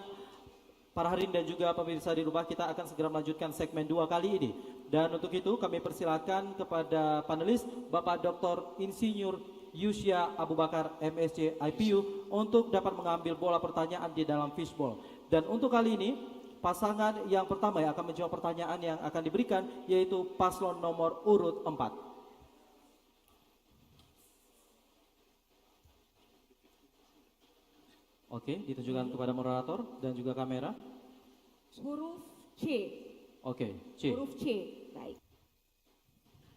para hadirin dan juga pemirsa di rumah, kita akan segera melanjutkan segmen 2 kali ini. Dan untuk itu kami persilakan kepada panelis Bapak Dr. Insinyur Yusya Abu Bakar MSc IPU untuk dapat mengambil bola pertanyaan di dalam fishbowl. Dan untuk kali ini pasangan yang pertama yang akan menjawab pertanyaan yang akan diberikan yaitu paslon nomor urut 4. Oke, ditunjukkan kepada moderator dan juga kamera. Huruf C. Oke, C. Huruf C. Baik.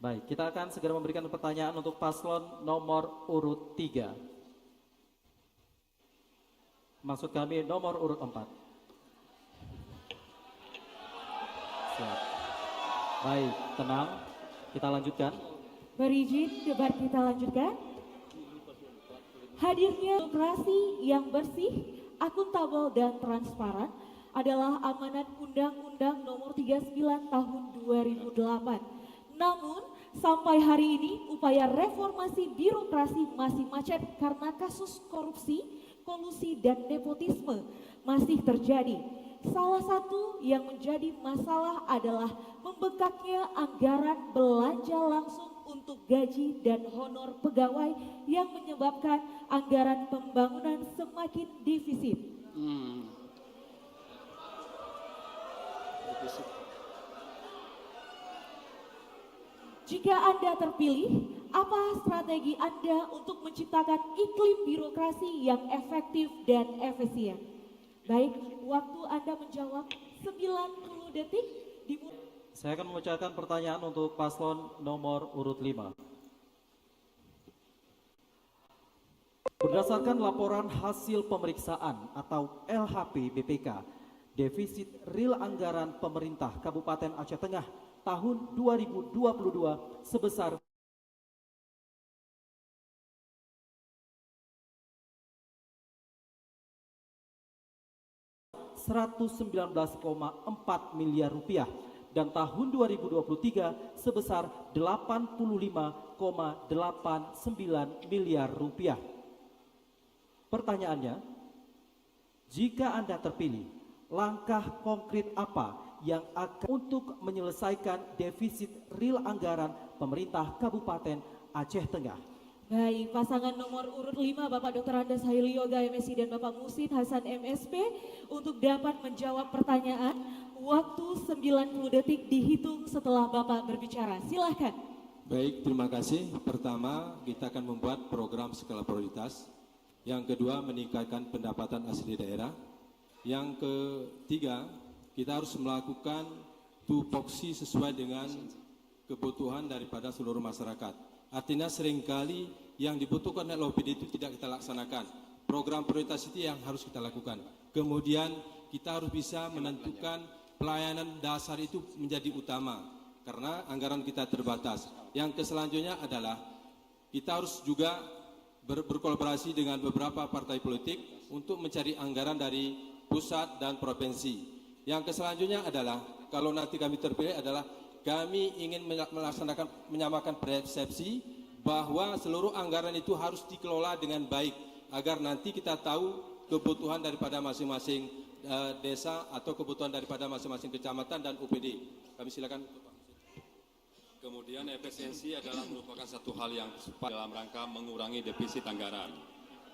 Baik, kita akan segera memberikan pertanyaan untuk paslon nomor urut 3. Maksud kami nomor urut 4. Siap. Baik, tenang. Kita lanjutkan. Berizin, debat kita lanjutkan. Hadirnya demokrasi yang bersih, akuntabel dan transparan adalah amanat Undang-Undang Nomor 39 Tahun 2008. Namun, sampai hari ini upaya reformasi birokrasi masih macet karena kasus korupsi, kolusi dan nepotisme masih terjadi. Salah satu yang menjadi masalah adalah membengkaknya anggaran belanja langsung untuk gaji dan honor pegawai yang menyebabkan anggaran pembangunan semakin defisit. Jika Anda terpilih, apa strategi Anda untuk menciptakan iklim birokrasi yang efektif dan efisien? Baik, waktu Anda menjawab 90 detik. Saya akan membacakan pertanyaan untuk paslon nomor urut 5. Berdasarkan laporan hasil pemeriksaan atau LHP BPK, defisit real anggaran pemerintah Kabupaten Aceh Tengah tahun 2022 sebesar Rp119,4 miliar dan tahun 2023 sebesar Rp85,89 miliar. Pertanyaannya, jika Anda terpilih, langkah konkret apa yang akan untuk menyelesaikan defisit real anggaran pemerintah Kabupaten Aceh Tengah? Baik, pasangan nomor urut 5 Bapak Dr. Andes Haili Yoga MSc dan Bapak Musin Hasan MSP untuk dapat menjawab pertanyaan. Waktu 90 detik dihitung setelah Bapak berbicara. Silahkan. Baik, terima kasih. Pertama, kita akan membuat program skala prioritas. Yang kedua, meningkatkan pendapatan asli daerah. Yang ketiga, kita harus melakukan tupoksi sesuai dengan kebutuhan daripada seluruh masyarakat. Artinya seringkali yang dibutuhkan oleh OPD itu tidak kita laksanakan. Program prioritas itu yang harus kita lakukan. Kemudian kita harus bisa menentukan pelayanan dasar itu menjadi utama karena anggaran kita terbatas. Yang selanjutnya adalah kita harus juga berkolaborasi dengan beberapa partai politik untuk mencari anggaran dari pusat dan provinsi. Yang selanjutnya adalah kalau nanti kami terpilih adalah kami ingin menyamakan persepsi bahwa seluruh anggaran itu harus dikelola dengan baik agar nanti kita tahu kebutuhan daripada masing-masing desa atau kebutuhan daripada masing-masing kecamatan dan UPD. Kami silakan. Kemudian efisiensi adalah merupakan satu hal yang tepat dalam rangka mengurangi defisit anggaran.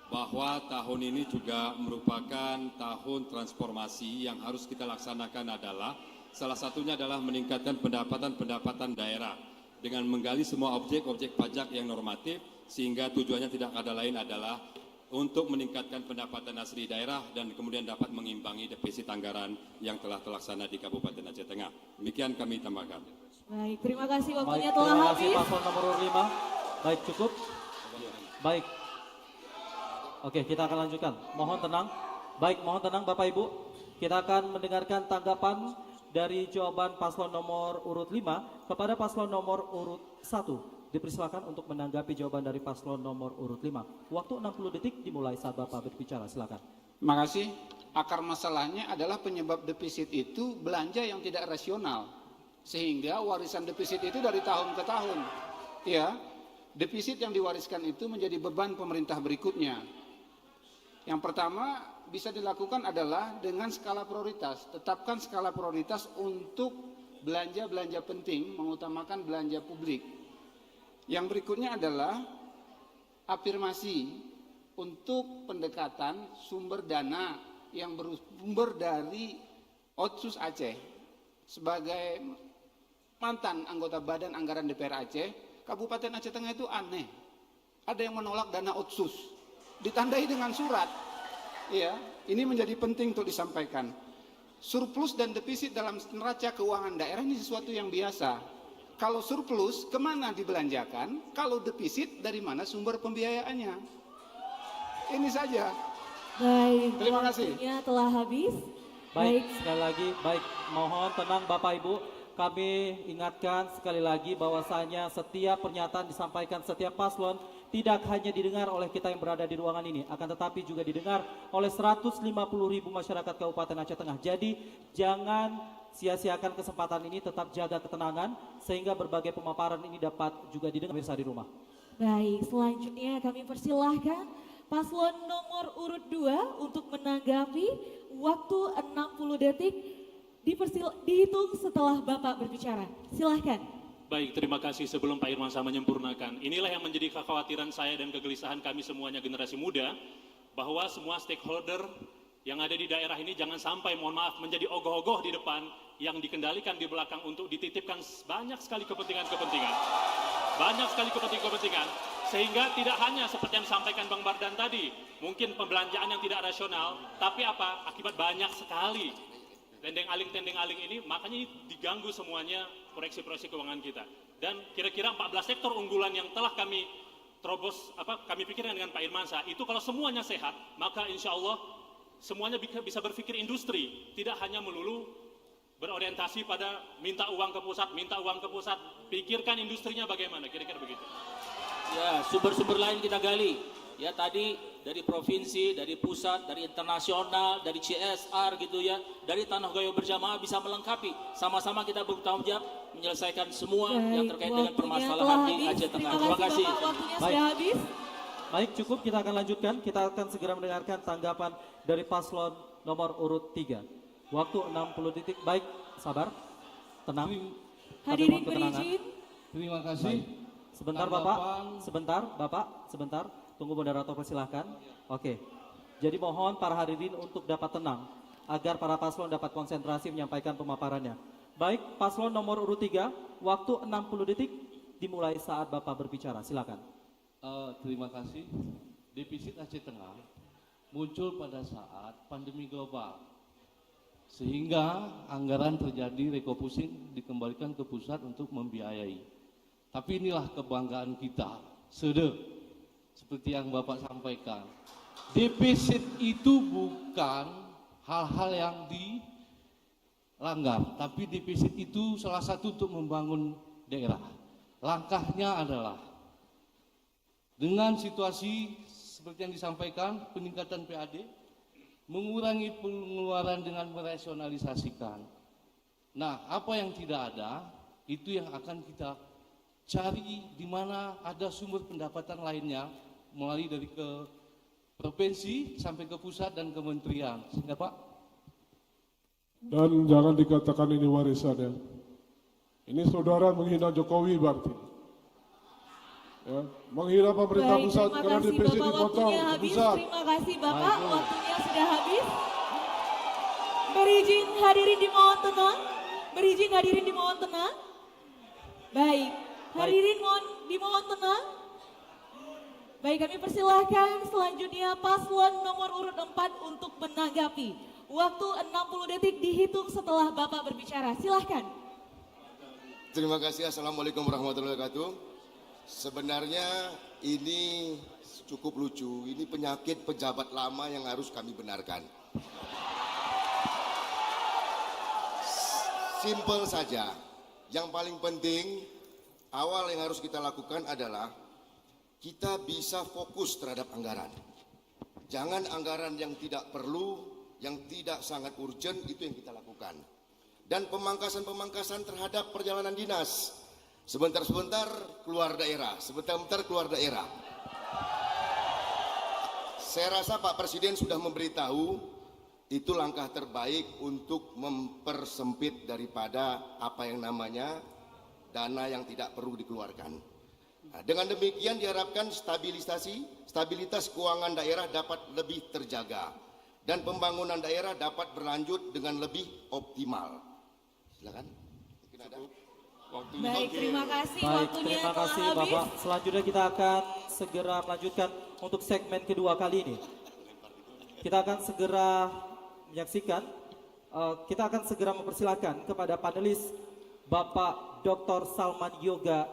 Bahwa tahun ini juga merupakan tahun transformasi yang harus kita laksanakan adalah salah satunya adalah meningkatkan pendapatan daerah dengan menggali semua objek-objek pajak yang normatif sehingga tujuannya tidak ada lain adalah untuk meningkatkan pendapatan asli daerah dan kemudian dapat mengimbangi defisit anggaran yang telah terlaksana di Kabupaten Aceh Tengah. Demikian kami tambahkan. Baik, terima kasih waktunya Baik, telah terima habis. kasih paslon nomor 5. Baik, cukup. Baik. Oke, kita akan lanjutkan. Mohon tenang. Baik, mohon tenang Bapak Ibu. Kita akan mendengarkan tanggapan dari jawaban paslon nomor urut 5 kepada paslon nomor urut 1. Dipersilakan untuk menanggapi jawaban dari paslon nomor urut 5. Waktu 60 detik dimulai saat Bapak berbicara. Silakan. Terima kasih. Akar masalahnya adalah penyebab defisit itu belanja yang tidak rasional. Sehingga warisan defisit itu dari tahun ke tahun. Ya, defisit yang diwariskan itu menjadi beban pemerintah berikutnya. Yang pertama bisa dilakukan adalah dengan skala prioritas. Tetapkan skala prioritas untuk belanja-belanja penting, mengutamakan belanja publik. Yang berikutnya adalah afirmasi untuk pendekatan sumber dana yang bersumber dari Otsus Aceh. Sebagai mantan anggota Badan Anggaran DPR Aceh, Kabupaten Aceh Tengah itu aneh. Ada yang menolak dana Otsus, ditandai dengan surat. Ya, ini menjadi penting untuk disampaikan. Surplus dan defisit dalam neraca keuangan daerah ini sesuatu yang biasa. Kalau surplus, kemana dibelanjakan? Kalau defisit, dari mana sumber pembiayaannya? Ini saja. Baik, terima kasih. Waktunya telah habis. Baik, sekali lagi, baik, mohon tenang Bapak Ibu. Kami ingatkan sekali lagi bahwasanya setiap pernyataan disampaikan setiap paslon tidak hanya didengar oleh kita yang berada di ruangan ini, akan tetapi juga didengar oleh 150.000 masyarakat Kabupaten Aceh Tengah. Jadi jangan sia-siakan kesempatan ini, tetap jaga ketenangan sehingga berbagai pemaparan ini dapat juga didengar pemirsa di rumah. Baik, selanjutnya kami persilahkan paslon nomor urut 2 untuk menanggapi. Waktu 60 detik dihitung setelah Bapak berbicara. Silahkan. Baik, terima kasih. Sebelum Pak Irmansyah menyempurnakan, inilah yang menjadi kekhawatiran saya dan kegelisahan kami semuanya generasi muda, bahwa semua stakeholder yang ada di daerah ini jangan sampai, mohon maaf, menjadi ogoh-ogoh di depan yang dikendalikan di belakang untuk dititipkan banyak sekali kepentingan-kepentingan. Banyak sekali kepentingan-kepentingan, sehingga tidak hanya seperti yang disampaikan Bang Bardan tadi, mungkin pembelanjaan yang tidak rasional, tapi apa? Akibat banyak sekali tendeng aling ini, makanya ini diganggu semuanya proyeksi-proyeksi keuangan kita. Dan kira-kira 14 sektor unggulan yang telah kami terobos, kami pikirkan dengan Pak Irmansyah, itu kalau semuanya sehat, maka insya Allah semuanya bisa berpikir industri, tidak hanya melulu berorientasi pada minta uang ke pusat, pikirkan industrinya bagaimana, kira-kira begitu. Ya, sumber-sumber lain kita gali. Ya, tadi dari provinsi, dari pusat, dari internasional, dari CSR gitu ya, dari Tanah Gayo Berjamaah bisa melengkapi. Sama-sama kita bertanggung jawab menyelesaikan semua yang terkait dengan permasalahan di Aceh Tengah. Terima kasih. Baik. Baik, cukup, kita akan lanjutkan. Kita akan segera mendengarkan tanggapan dari paslon nomor urut 3. Waktu 60 detik. Baik, sabar, tenang. Hadirin berizin. Terima kasih. Sebentar Bapak, sebentar. Tunggu moderator persilahkan. Oke, jadi mohon para hadirin untuk dapat tenang agar para paslon dapat konsentrasi menyampaikan pemaparannya. Baik, paslon nomor urut 3, waktu 60 detik dimulai saat Bapak berbicara. Silakan. Terima kasih. Defisit Aceh Tengah muncul pada saat pandemi global, sehingga anggaran terjadi refocusing dikembalikan ke pusat untuk membiayai. Tapi inilah kebanggaan kita, seperti yang Bapak sampaikan. Defisit itu bukan hal-hal yang dilanggar, tapi defisit itu salah satu untuk membangun daerah. Langkahnya adalah dengan situasi seperti yang disampaikan, peningkatan PAD, mengurangi pengeluaran dengan merasionalisasikan. Nah, apa yang tidak ada, itu yang akan kita cari di mana ada sumber pendapatan lainnya, mulai dari ke provinsi sampai ke pusat dan kementerian. Sehingga Pak. Dan jangan dikatakan ini warisan ya. Ini saudara menghina Jokowi berarti. Ya, menghina pemerintah pusat karena defisit dipotong pusat. Terima kasih Bapak, waktunya sudah habis. Berizin hadirin dimohon tenang. Berizin hadirin dimohon tenang. Baik, hadirin dimohon tenang. Baik, kami persilahkan selanjutnya paslon nomor urut 4 untuk menanggapi. Waktu 60 detik dihitung setelah Bapak berbicara. Silahkan. Terima kasih. Assalamualaikum warahmatullahi wabarakatuh. Sebenarnya ini cukup lucu. Ini penyakit pejabat lama yang harus kami benarkan. Simple saja. Yang paling penting awal yang harus kita lakukan adalah kita bisa fokus terhadap anggaran. Jangan anggaran yang tidak perlu, yang tidak sangat urgent, itu yang kita lakukan. Dan pemangkasan-pemangkasan terhadap perjalanan dinas. Sebentar-sebentar keluar daerah, sebentar-sebentar keluar daerah. Saya rasa Pak Presiden sudah memberitahu itu langkah terbaik untuk mempersempit daripada apa yang namanya dana yang tidak perlu dikeluarkan. Nah, dengan demikian diharapkan stabilitas keuangan daerah dapat lebih terjaga dan pembangunan daerah dapat berlanjut dengan lebih optimal. Silakan. Mungkin ada. Baik, terima kasih. Baik, Waktunya terima kasih telah habis. Bapak. Selanjutnya kita akan segera melanjutkan untuk segmen kedua kali ini. Kita akan segera menyaksikan, kita akan segera mempersilakan kepada panelis Bapak Dr. Salman Yoga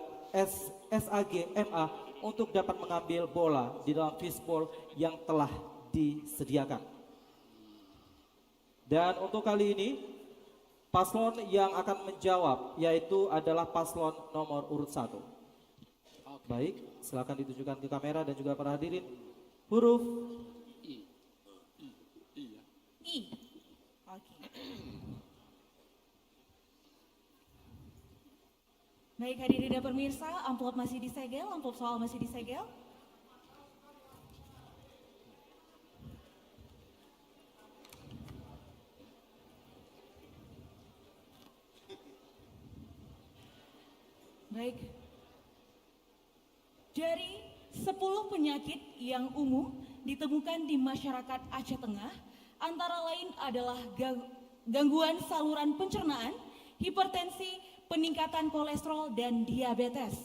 SAG MA untuk dapat mengambil bola di dalam fishbowl yang telah disediakan. Dan untuk kali ini paslon yang akan menjawab yaitu adalah paslon nomor urut 1. Baik, silakan ditujukan ke kamera dan juga para hadirin. Huruf I. Oke. Baik, hadirin dan pemirsa, amplop masih disegel, amplop soal masih disegel. Baik. Dari 10 penyakit yang umum ditemukan di masyarakat Aceh Tengah, antara lain adalah gangguan saluran pencernaan, hipertensi, peningkatan kolesterol, dan diabetes.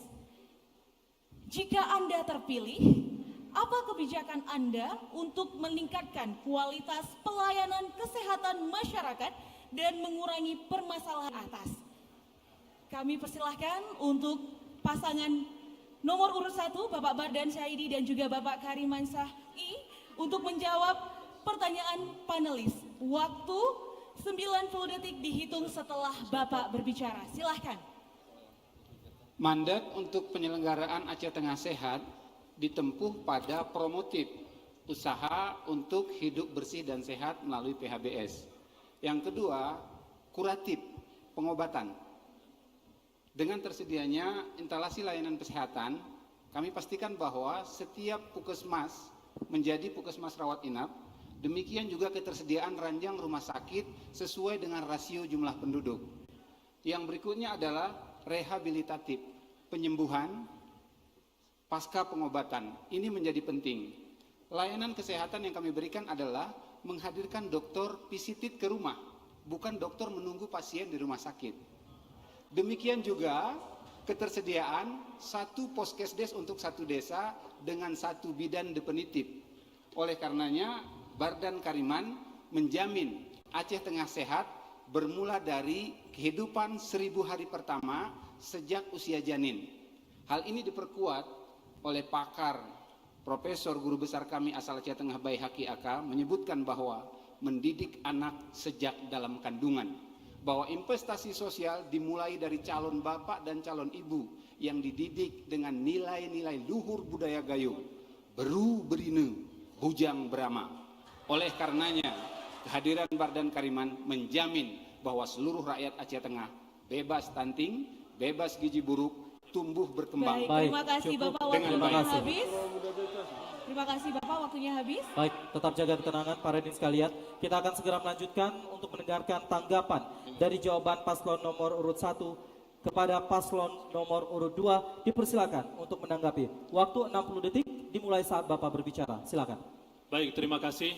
Jika Anda terpilih, apa kebijakan Anda untuk meningkatkan kualitas pelayanan kesehatan masyarakat dan mengurangi permasalahan atas? Kami persilahkan untuk pasangan nomor urut 1, Bapak Bardan Syahidi dan juga Bapak Karimansyah untuk menjawab pertanyaan panelis. Waktu 90 detik dihitung setelah Bapak berbicara. Silahkan. Mandat untuk penyelenggaraan Aceh Tengah Sehat ditempuh pada promotif, usaha untuk hidup bersih dan sehat melalui PHBS. Yang kedua, kuratif, pengobatan. Dengan tersedianya instalasi layanan kesehatan, kami pastikan bahwa setiap puskesmas menjadi puskesmas rawat inap. Demikian juga ketersediaan ranjang rumah sakit sesuai dengan rasio jumlah penduduk. Yang berikutnya adalah rehabilitatif, penyembuhan pasca pengobatan. Ini menjadi penting. Layanan kesehatan yang kami berikan adalah menghadirkan dokter visited ke rumah, bukan dokter menunggu pasien di rumah sakit. Demikian juga ketersediaan satu poskesdes untuk satu desa dengan satu bidan definitif. Oleh karenanya, Bardan Kariman menjamin Aceh Tengah Sehat bermula dari kehidupan 1000 hari pertama sejak usia janin. Hal ini diperkuat oleh pakar Profesor Guru Besar kami asal Aceh Tengah Baihaqi AK menyebutkan bahwa mendidik anak sejak dalam kandungan, bahwa investasi sosial dimulai dari calon bapak dan calon ibu yang dididik dengan nilai-nilai luhur budaya Gayo, beru berine, bujang berama. Oleh karenanya, kehadiran Bardan Kariman menjamin bahwa seluruh rakyat Aceh Tengah bebas stunting, bebas gizi buruk, tumbuh berkembang. Baik, terima kasih Bapak, waktunya habis. Terima kasih Bapak, waktunya habis. Baik, tetap jaga ketenangan para hadirin sekalian. Kita akan segera melanjutkan untuk mendengarkan tanggapan dari jawaban paslon nomor urut 1 kepada paslon nomor urut 2. Dipersilakan untuk menanggapi. Waktu 60 detik dimulai saat Bapak berbicara. Silakan. Baik, terima kasih.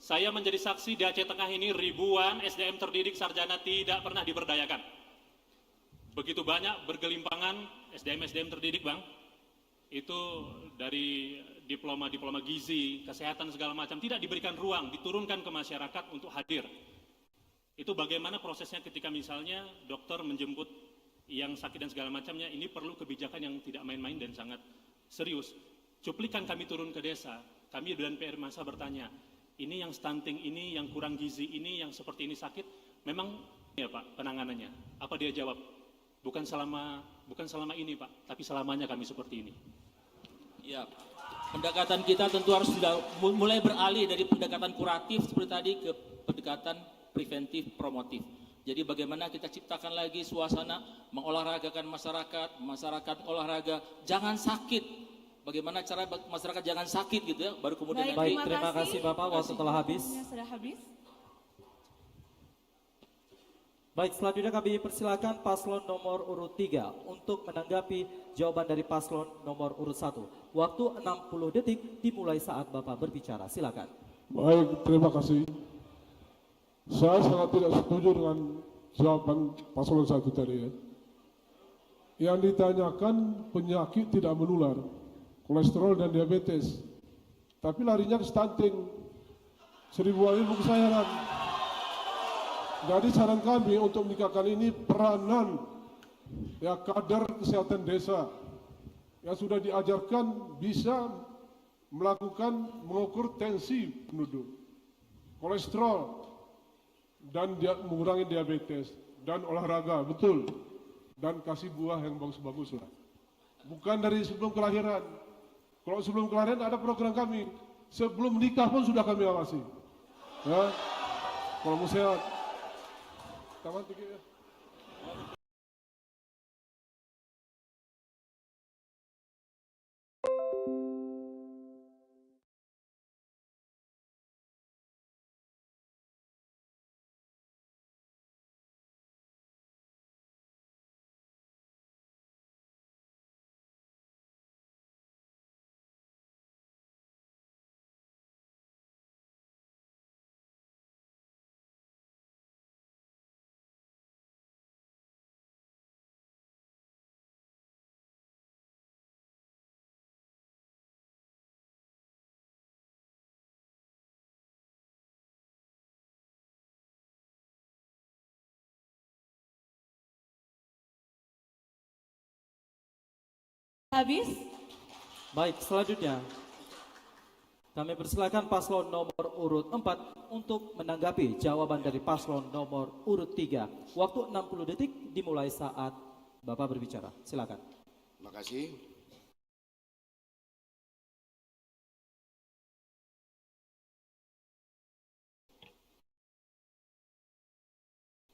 Saya menjadi saksi di Aceh Tengah ini ribuan SDM terdidik sarjana tidak pernah diberdayakan. Begitu banyak bergelimpangan SDM terdidik, Bang. Itu dari diploma gizi, kesehatan segala macam tidak diberikan ruang, diturunkan ke masyarakat untuk hadir. Itu bagaimana prosesnya ketika misalnya dokter menjemput yang sakit dan segala macamnya, ini perlu kebijakan yang tidak main-main dan sangat serius. Cuplikan kami turun ke desa, kami dan PR Masa bertanya, ini yang stunting, ini yang kurang gizi, ini yang seperti ini sakit, memang ya Pak penanganannya? Apa dia jawab? Bukan selama ini Pak, tapi selamanya kami seperti ini. Ya, pendekatan kita tentu harus sudah mulai beralih dari pendekatan kuratif seperti tadi ke pendekatan preventif promotif. Jadi bagaimana kita ciptakan lagi suasana mengolahragakan masyarakat olahraga, jangan sakit. Bagaimana cara masyarakat jangan sakit gitu ya, baru kemudian Baik, terima kasih Bapak, waktu telah habis. Sudah habis. Baik, selanjutnya kami persilakan paslon nomor urut 3 untuk menanggapi jawaban dari paslon nomor urut 1. Waktu 60 detik dimulai saat Bapak berbicara. Silakan. Baik, terima kasih. Saya sangat tidak setuju dengan jawaban paslon 1 tadi ya. Yang ditanyakan penyakit tidak menular, kolesterol dan diabetes. Tapi larinya ke stunting. 1000 ilmu kesayangan. Jadi saran kami untuk meningkatkan ini peranan ya kader kesehatan desa yang sudah diajarkan bisa mengukur tensi penduduk, kolesterol, dan mengurangi diabetes, dan olahraga, betul, dan kasih buah yang bagus-bagus lah. Bukan dari sebelum kelahiran. Kalau sebelum kelahiran ada program kami, sebelum nikah pun sudah kami awasi. Ya, kalau mau sehat. Taman tinggi ya. Habis? Baik, selanjutnya kami persilakan paslon nomor urut 4 untuk menanggapi jawaban dari paslon nomor urut 3. Waktu 60 detik dimulai saat Bapak berbicara. Silakan. Terima kasih.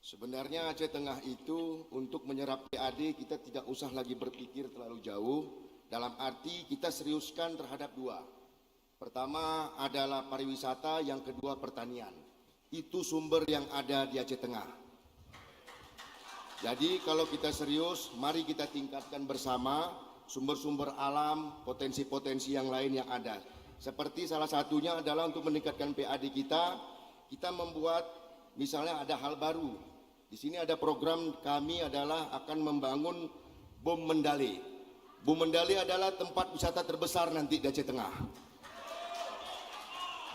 Sebenarnya Aceh Tengah itu untuk menyerap PAD kita tidak usah lagi berpikir terlalu jauh, dalam arti kita seriuskan terhadap dua. Pertama adalah pariwisata, yang kedua pertanian. Itu sumber yang ada di Aceh Tengah. Jadi kalau kita serius, mari kita tingkatkan bersama sumber-sumber alam, potensi-potensi yang lain yang ada. Seperti salah satunya adalah untuk meningkatkan PAD kita membuat misalnya ada hal baru. Di sini ada program kami adalah akan membangun Bom Mendale. Bom Mendale adalah tempat wisata terbesar nanti di Aceh Tengah.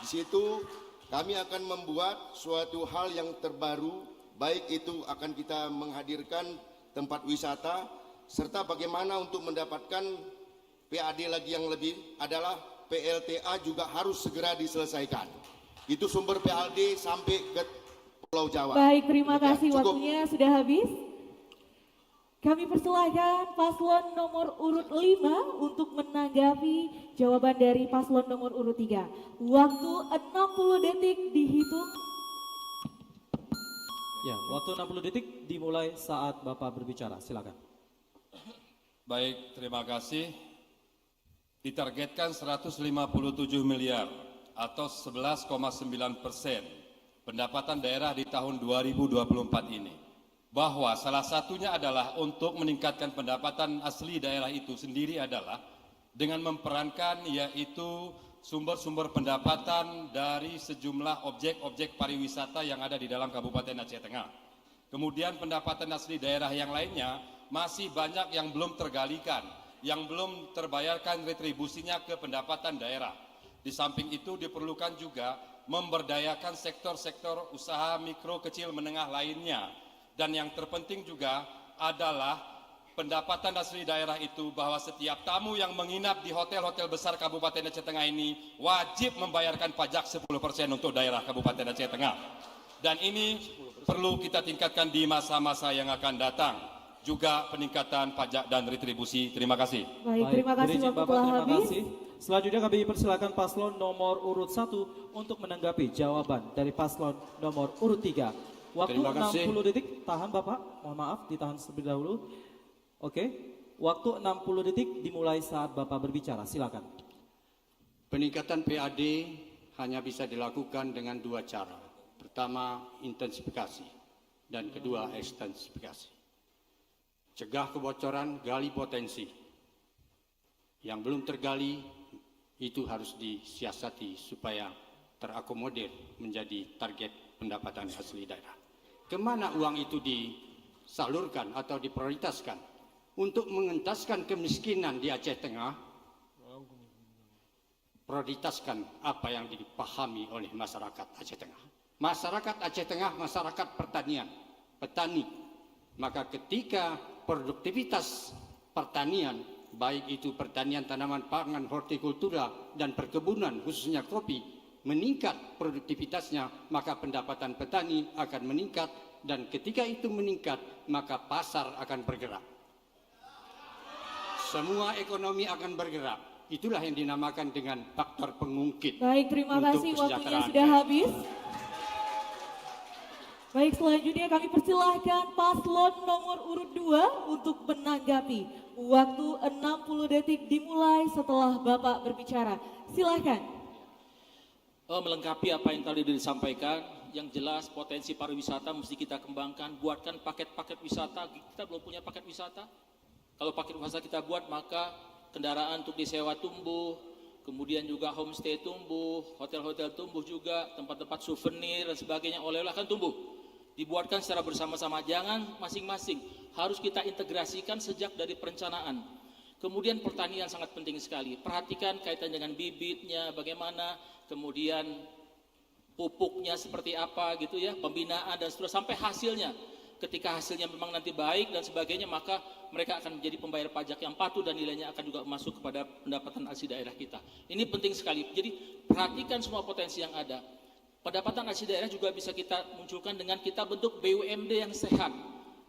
Di situ kami akan membuat suatu hal yang terbaru, baik itu akan kita menghadirkan tempat wisata serta bagaimana untuk mendapatkan PAD lagi yang lebih adalah PLTA juga harus segera diselesaikan. Itu sumber PAD sampai ke Pulau Jawa. Baik, terima Demikian. kasih. Cukup. Waktunya sudah habis. Kami persilahkan paslon nomor urut 5 untuk menanggapi jawaban dari paslon nomor urut 3. Waktu 60 detik dihitung. Ya, waktu 60 detik dimulai saat Bapak berbicara. Silakan. Baik, terima kasih. Ditargetkan 157 miliar atau 11,9% pendapatan daerah di tahun 2024 ini. Bahwa salah satunya adalah untuk meningkatkan pendapatan asli daerah itu sendiri adalah dengan memperankan yaitu sumber-sumber pendapatan dari sejumlah objek-objek pariwisata yang ada di dalam Kabupaten Aceh Tengah. Kemudian pendapatan asli daerah yang lainnya masih banyak yang belum tergalikan, yang belum terbayarkan retribusinya ke pendapatan daerah. Di samping itu diperlukan juga memberdayakan sektor-sektor usaha mikro, kecil, menengah lainnya. Dan yang terpenting juga adalah pendapatan asli daerah itu bahwa setiap tamu yang menginap di hotel-hotel besar Kabupaten Aceh Tengah ini wajib membayarkan pajak 10% untuk daerah Kabupaten Aceh Tengah. Dan ini perlu kita tingkatkan di masa-masa yang akan datang. Juga peningkatan pajak dan retribusi. Terima kasih. Baik, terima kasih. Berizin Waktu Bapak, telah terima habis. kasih. Selanjutnya kami persilakan paslon nomor urut 1 untuk menanggapi jawaban dari paslon nomor urut 3. Waktu Terima kasih. 60 detik. Tahan Bapak, mohon maaf ditahan terlebih dahulu. Oke, waktu 60 detik dimulai saat Bapak berbicara. Silakan. Peningkatan PAD hanya bisa dilakukan dengan dua cara. Pertama, intensifikasi, dan kedua, ekstensifikasi. Cegah kebocoran, gali potensi. Yang belum tergali, itu harus disiasati supaya terakomodir menjadi target pendapatan asli daerah. Kemana uang itu disalurkan atau diprioritaskan? Untuk mengentaskan kemiskinan di Aceh Tengah, prioritaskan apa yang dipahami oleh masyarakat Aceh Tengah. Masyarakat Aceh Tengah, masyarakat pertanian, petani. Maka ketika produktivitas pertanian, baik itu pertanian tanaman pangan, hortikultura, dan perkebunan, khususnya kopi, meningkat produktivitasnya, maka pendapatan petani akan meningkat, dan ketika itu meningkat, maka pasar akan bergerak. Semua ekonomi akan bergerak. Itulah yang dinamakan dengan faktor pengungkit. Baik, terima kasih. Waktunya sudah habis. Baik, selanjutnya kami persilahkan paslon nomor urut 2 untuk menanggapi. Waktu 60 detik dimulai setelah Bapak berbicara. Silahkan. Melengkapi apa yang tadi disampaikan, yang jelas potensi pariwisata mesti kita kembangkan, buatkan paket-paket wisata. Kita belum punya paket wisata. Kalau paket wisata kita buat, maka kendaraan untuk disewa tumbuh, kemudian juga homestay tumbuh, hotel-hotel tumbuh juga, tempat-tempat souvenir dan sebagainya, oleh-oleh akan tumbuh. Dibuatkan secara bersama-sama, jangan masing-masing, harus kita integrasikan sejak dari perencanaan. Kemudian pertanian sangat penting sekali, perhatikan kaitan dengan bibitnya bagaimana, kemudian pupuknya seperti apa gitu ya, pembinaan dan seterusnya sampai hasilnya. Ketika hasilnya memang nanti baik dan sebagainya, maka mereka akan menjadi pembayar pajak yang patuh dan nilainya akan juga masuk kepada pendapatan asli daerah kita. Ini penting sekali. Jadi perhatikan semua potensi yang ada. Pendapatan asli daerah juga bisa kita munculkan dengan kita bentuk BUMD yang sehat.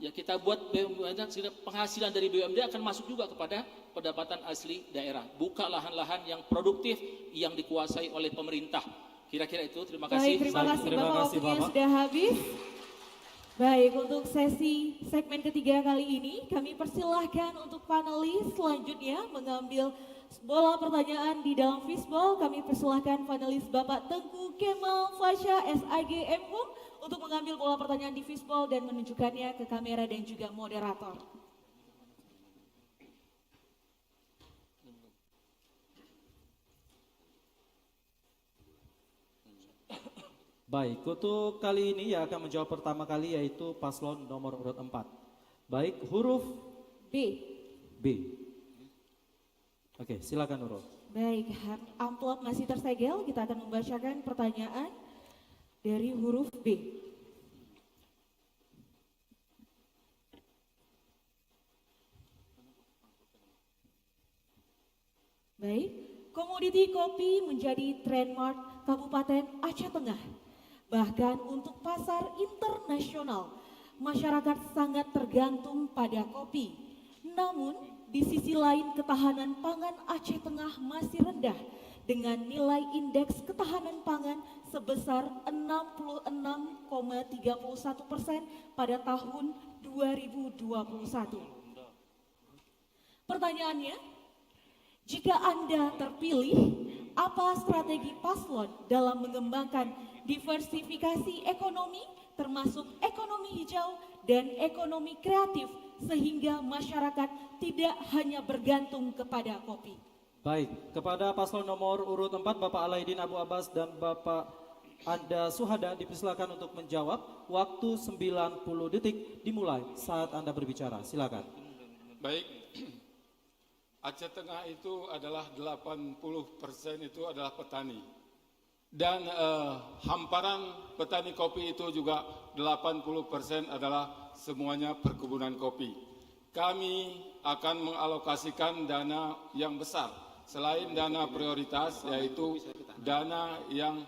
Ya, kita buat BUMD, penghasilan dari BUMD akan masuk juga kepada pendapatan asli daerah. Buka lahan-lahan yang produktif yang dikuasai oleh pemerintah. Kira-kira itu. Terima kasih. Baik, terima kasih Bapak. Waktunya sudah habis. Baik, untuk sesi segmen ketiga kali ini kami persilahkan untuk panelis selanjutnya mengambil bola pertanyaan di dalam fishbowl. Kami persilahkan panelis Bapak Tengku Kemal Fasha SAG MHUM untuk mengambil bola pertanyaan di fishbowl dan menunjukkannya ke kamera dan juga moderator. Baik, untuk kali ini ya akan menjawab pertama kali yaitu paslon nomor urut 4. Baik, huruf B. B. Oke, silakan Nurul. Baik, amplop masih tersegel. Kita akan membacakan pertanyaan dari huruf B. Baik, komoditi kopi menjadi trademark Kabupaten Aceh Tengah. Bahkan untuk pasar internasional, masyarakat sangat tergantung pada kopi. Namun, di sisi lain ketahanan pangan Aceh Tengah masih rendah dengan nilai indeks ketahanan pangan sebesar 66,31% pada tahun 2021. Pertanyaannya, jika Anda terpilih, apa strategi paslon dalam mengembangkan diversifikasi ekonomi termasuk ekonomi hijau dan ekonomi kreatif sehingga masyarakat tidak hanya bergantung kepada kopi? Baik, kepada paslon nomor urut 4 Bapak Alaidin Abu Abbas dan Bapak Anda Suhada dipersilakan untuk menjawab. Waktu 90 detik dimulai saat Anda berbicara. Silakan. Baik, Aceh Tengah itu adalah 80% itu adalah petani. Dan hamparan petani kopi itu juga 80% adalah semuanya perkebunan kopi. Kami akan mengalokasikan dana yang besar. Selain dana prioritas, yaitu dana yang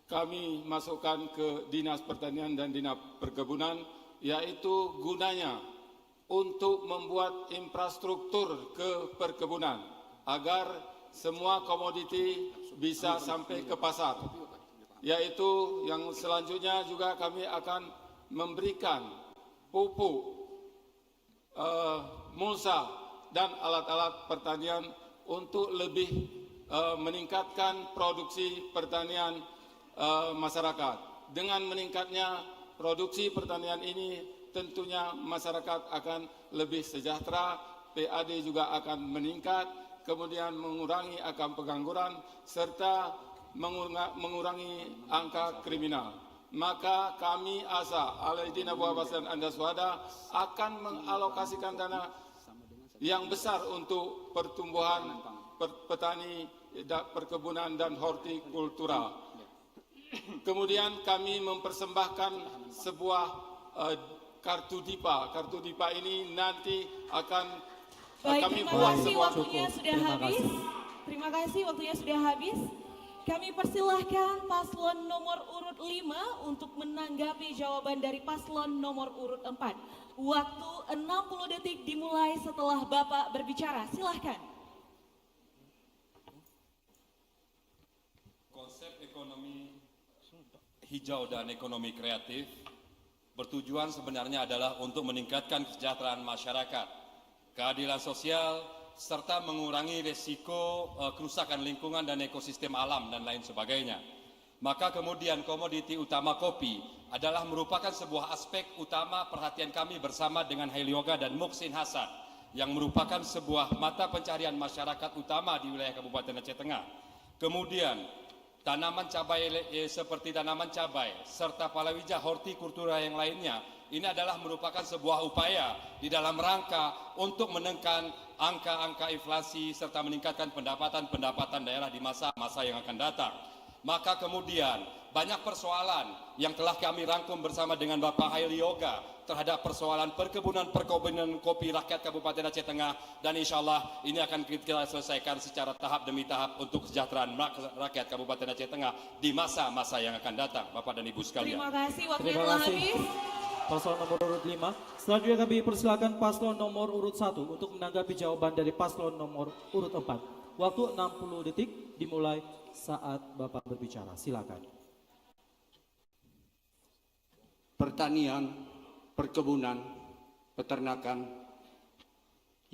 kami masukkan ke Dinas Pertanian dan Dinas Perkebunan, yaitu gunanya untuk membuat infrastruktur ke perkebunan agar semua komoditi bisa sampai ke pasar. Yaitu yang selanjutnya juga kami akan memberikan pupuk, mulsa dan alat-alat pertanian untuk lebih meningkatkan produksi pertanian masyarakat. Dengan meningkatnya produksi pertanian ini tentunya masyarakat akan lebih sejahtera, PAD juga akan meningkat, kemudian mengurangi angka pengangguran, serta mengurangi angka kriminal. Maka kami ASA, Alaidin Abu Abbas dan Anda Suhada akan mengalokasikan dana yang besar untuk pertumbuhan petani, perkebunan dan hortikultura. Kemudian kami mempersembahkan sebuah kartu DIPA. Kartu DIPA ini nanti akan kami buat sebuah. Waktunya sudah habis. Terima kasih, waktunya sudah habis. Kami persilahkan paslon nomor urut 5 untuk menanggapi jawaban dari paslon nomor urut 4. Waktu 60 detik dimulai setelah Bapak berbicara. Silahkan. Konsep ekonomi hijau dan ekonomi kreatif bertujuan sebenarnya adalah untuk meningkatkan kesejahteraan masyarakat, keadilan sosial, serta mengurangi risiko kerusakan lingkungan dan ekosistem alam dan lain sebagainya. Maka kemudian komoditi utama kopi adalah merupakan sebuah aspek utama perhatian kami bersama dengan Helioga dan Muksin Hasan, yang merupakan sebuah mata pencarian masyarakat utama di wilayah Kabupaten Aceh Tengah. Kemudian tanaman cabai seperti tanaman cabai serta palawija hortikultura yang lainnya, ini adalah merupakan sebuah upaya di dalam rangka untuk menekan angka-angka inflasi serta meningkatkan pendapatan daerah di masa-masa yang akan datang. Maka kemudian banyak persoalan yang telah kami rangkum bersama dengan Bapak Haili Yoga terhadap persoalan perkebunan kopi rakyat Kabupaten Aceh Tengah, dan insya Allah ini akan kita selesaikan secara tahap demi tahap untuk kesejahteraan rakyat Kabupaten Aceh Tengah di masa-masa yang akan datang, Bapak dan Ibu sekalian. Terima kasih, waktunya telah habis. Paslon nomor urut 5. Selanjutnya kami persilakan paslon nomor urut 1 untuk menanggapi jawaban dari paslon nomor urut 4. Waktu 60 detik dimulai saat Bapak berbicara. Silakan. Pertanian, perkebunan, peternakan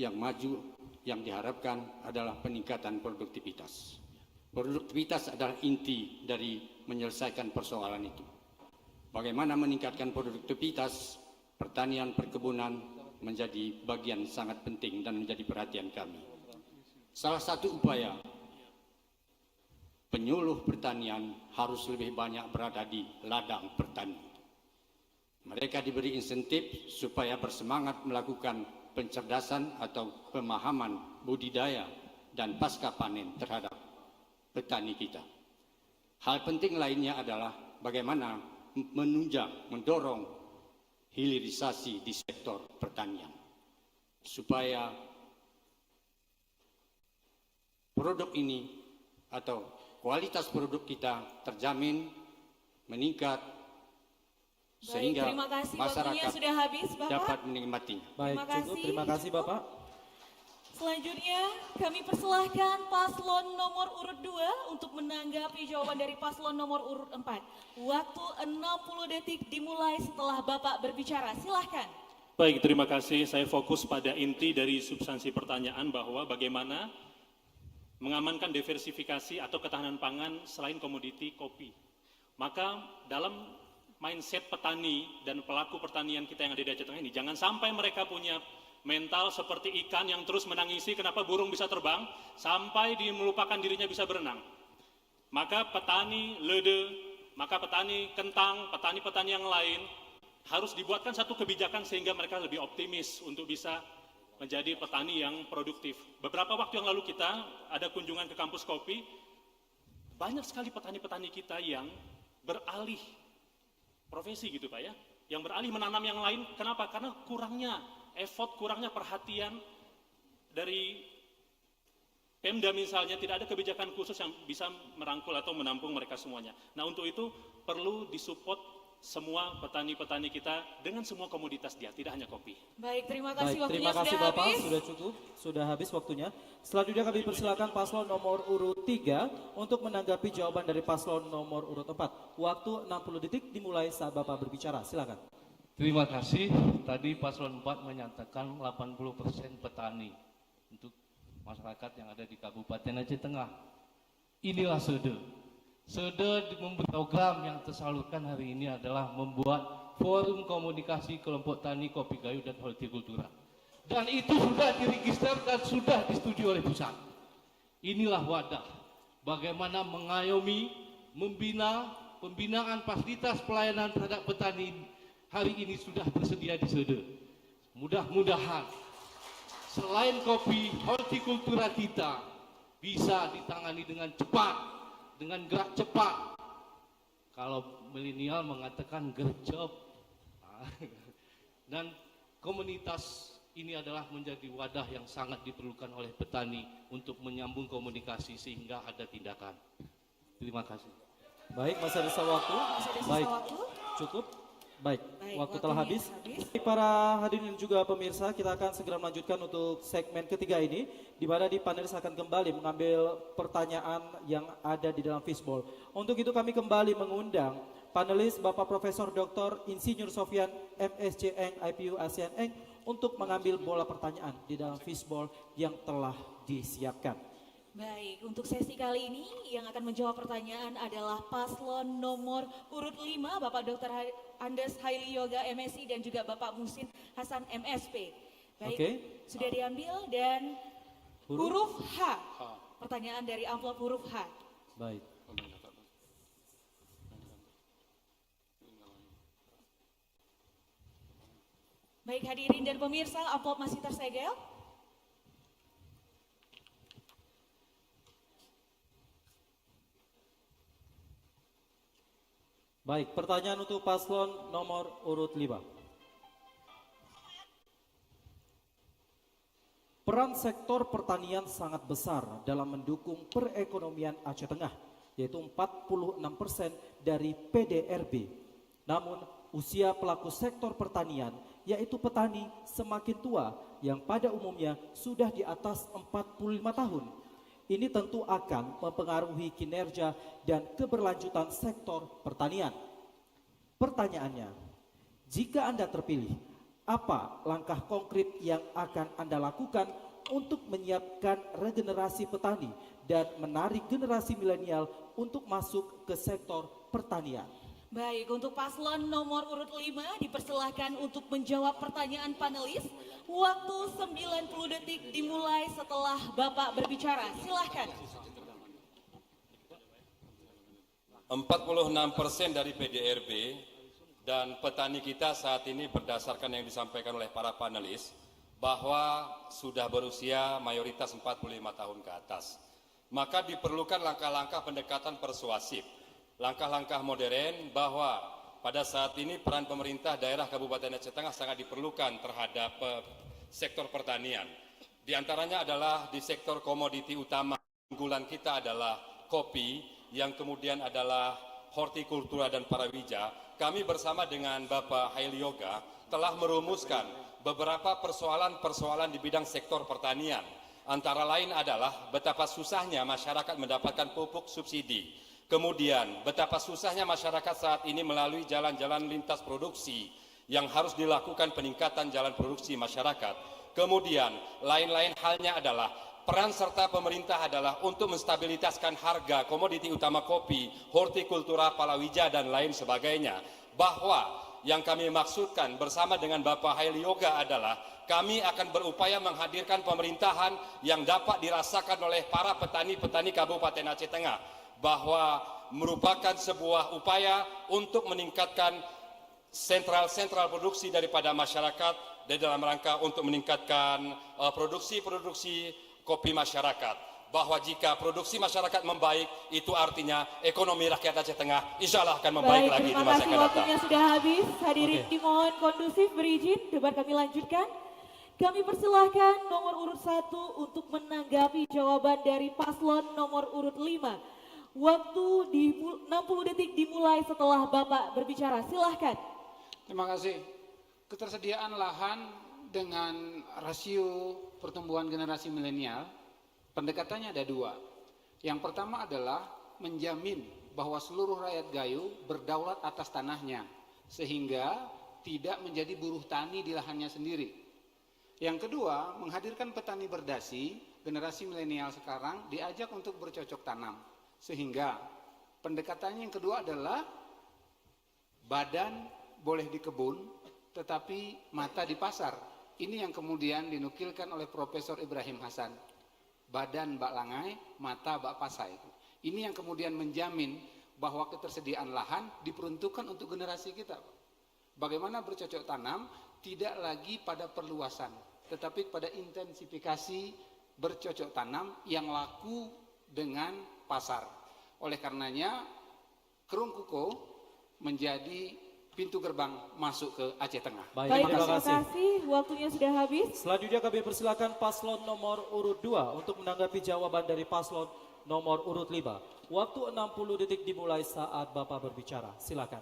yang maju yang diharapkan adalah peningkatan produktivitas. Produktivitas adalah inti dari menyelesaikan persoalan itu. Bagaimana meningkatkan produktivitas pertanian, perkebunan menjadi bagian sangat penting dan menjadi perhatian kami. Salah satu upaya penyuluh pertanian harus lebih banyak berada di ladang bertani. Mereka diberi insentif supaya bersemangat melakukan pencerdasan atau pemahaman budidaya dan pasca panen terhadap petani kita. Hal penting lainnya adalah bagaimana menunjang, mendorong hilirisasi di sektor pertanian supaya produk ini atau kualitas produk kita terjamin meningkat sehingga terima kasih, masyarakat waktunya sudah habis, Bapak. dapat menikmatinya. Baik, cukup. Terima kasih, Bapak. Selanjutnya kami persilahkan paslon nomor urut 2 untuk menanggapi jawaban dari paslon nomor urut 4. Waktu 60 detik dimulai setelah Bapak berbicara. Silahkan. Baik, terima kasih. Saya fokus pada inti dari substansi pertanyaan bahwa bagaimana mengamankan diversifikasi atau ketahanan pangan selain komoditi kopi. Maka dalam mindset petani dan pelaku pertanian kita yang ada di Aceh Tengah ini, jangan sampai mereka punya mental seperti ikan yang terus menangisi kenapa burung bisa terbang, sampai dia melupakan dirinya bisa berenang. Maka petani lede, maka petani kentang, petani-petani yang lain, harus dibuatkan satu kebijakan sehingga mereka lebih optimis untuk bisa menjadi petani yang produktif. Beberapa waktu yang lalu kita ada kunjungan ke kampus kopi, banyak sekali petani-petani kita yang beralih profesi gitu Pak ya, yang beralih menanam yang lain. Kenapa? Karena kurangnya effort, kurangnya perhatian dari Pemda misalnya, tidak ada kebijakan khusus yang bisa merangkul atau menampung mereka semuanya. Nah untuk itu perlu disupport semua petani-petani kita dengan semua komoditas dia, tidak hanya kopi. Baik, terima kasih. Baik, terima kasih Bapak, sudah cukup, sudah habis waktunya. Selanjutnya kami persilakan paslon nomor urut 3 untuk menanggapi jawaban dari paslon nomor urut 4. Waktu 60 detik dimulai saat Bapak berbicara, silakan. Terima kasih. Tadi paslon 4 menyatakan 80% petani untuk masyarakat yang ada di Kabupaten Aceh Tengah. Inilah SEDE. SEDE program yang tersalurkan hari ini adalah membuat forum komunikasi kelompok tani kopi kayu dan hortikultura. Dan itu sudah diregister dan sudah disetujui oleh pusat. Inilah wadah bagaimana mengayomi, membina, pembinaan fasilitas pelayanan terhadap petani hari ini sudah tersedia di SEDE. Mudah-mudahan selain kopi, hortikultura kita bisa ditangani dengan cepat, dengan gerak cepat. Kalau milenial mengatakan gercep. Dan komunitas ini adalah menjadi wadah yang sangat diperlukan oleh petani untuk menyambung komunikasi sehingga ada tindakan. Terima kasih. Baik, masih ada sisa waktu. Baik, cukup. Baik, waktu telah habis. Para hadirin juga pemirsa, kita akan segera melanjutkan untuk segmen ketiga ini, di mana di panelis akan kembali mengambil pertanyaan yang ada di dalam fishbowl. Untuk itu kami kembali mengundang panelis Bapak Profesor Dr. Insinyur Sofyan MSc Eng IPU ASEAN Eng untuk mengambil bola pertanyaan di dalam fishbowl yang telah disiapkan. Baik, untuk sesi kali ini yang akan menjawab pertanyaan adalah paslon nomor urut 5, Bapak Dr. Andes Haili Yoga MSc dan juga Bapak Musin Hasan MSP. Baik, sudah diambil dan huruf H. Pertanyaan dari amplop huruf H. Baik. Baik hadirin dan pemirsa, amplop masih tersegel. Baik, pertanyaan untuk paslon nomor urut 5. Peran sektor pertanian sangat besar dalam mendukung perekonomian Aceh Tengah, yaitu 46% dari PDRB. Namun, usia pelaku sektor pertanian, yaitu petani, semakin tua, yang pada umumnya sudah di atas 45 tahun. Ini tentu akan mempengaruhi kinerja dan keberlanjutan sektor pertanian. Pertanyaannya, jika Anda terpilih, apa langkah konkret yang akan Anda lakukan untuk menyiapkan regenerasi petani dan menarik generasi milenial untuk masuk ke sektor pertanian? Baik, untuk paslon nomor urut 5 dipersilahkan untuk menjawab pertanyaan panelis. Waktu 90 detik dimulai setelah Bapak berbicara. Silahkan. 46% dari PDRB dan petani kita saat ini berdasarkan yang disampaikan oleh para panelis bahwa sudah berusia mayoritas 45 tahun ke atas. Maka diperlukan langkah-langkah pendekatan persuasif, langkah-langkah modern bahwa pada saat ini peran pemerintah daerah Kabupaten Aceh Tengah sangat diperlukan terhadap sektor pertanian. Di antaranya adalah di sektor komoditi utama. unggulan kita adalah kopi, yang kemudian adalah hortikultura dan parawija. Kami bersama dengan Bapak Haili Yoga telah merumuskan beberapa persoalan-persoalan di bidang sektor pertanian. Antara lain adalah betapa susahnya masyarakat mendapatkan pupuk subsidi. Kemudian betapa susahnya masyarakat saat ini melalui jalan-jalan lintas produksi yang harus dilakukan peningkatan jalan produksi masyarakat. Kemudian lain-lain halnya adalah peran serta pemerintah adalah untuk menstabilitaskan harga komoditi utama kopi, hortikultura, palawija, dan lain sebagainya. Bahwa yang kami maksudkan bersama dengan Bapak Haili Yoga adalah kami akan berupaya menghadirkan pemerintahan yang dapat dirasakan oleh para petani-petani Kabupaten Aceh Tengah, bahwa merupakan sebuah upaya untuk meningkatkan sentral produksi daripada masyarakat dalam rangka untuk meningkatkan produksi kopi masyarakat. Bahwa jika produksi masyarakat membaik, itu artinya ekonomi rakyat Aceh Tengah insya Allah akan membaik lagi di masa akan datang. Terima kasih, waktunya sudah habis. Hadirin dimohon kondusif, berizin debat kami lanjutkan. Kami persilahkan nomor urut 1 untuk menanggapi jawaban dari paslon nomor urut 5. Waktu di 60 detik dimulai setelah Bapak berbicara. Silahkan. Terima kasih. Ketersediaan lahan dengan rasio pertumbuhan generasi milenial, pendekatannya ada dua. Yang pertama adalah menjamin bahwa seluruh rakyat Gayo berdaulat atas tanahnya, sehingga tidak menjadi buruh tani di lahannya sendiri. Yang kedua, menghadirkan petani berdasi, generasi milenial sekarang diajak untuk bercocok tanam. Sehingga pendekatannya yang kedua adalah badan boleh di kebun, tetapi mata di pasar. Ini yang kemudian dinukilkan oleh Profesor Ibrahim Hasan. Badan bak langai, mata bak pasai. Ini yang kemudian menjamin bahwa ketersediaan lahan diperuntukkan untuk generasi kita. Bagaimana bercocok tanam tidak lagi pada perluasan, tetapi pada intensifikasi bercocok tanam yang laku dengan pasar. Oleh karenanya, Kerung Kuko menjadi pintu gerbang masuk ke Aceh Tengah. Baik, terima kasih. Waktunya sudah habis. Selanjutnya kami persilakan paslon nomor urut 2 untuk menanggapi jawaban dari paslon nomor urut 5. Waktu 60 detik dimulai saat Bapak berbicara. Silakan.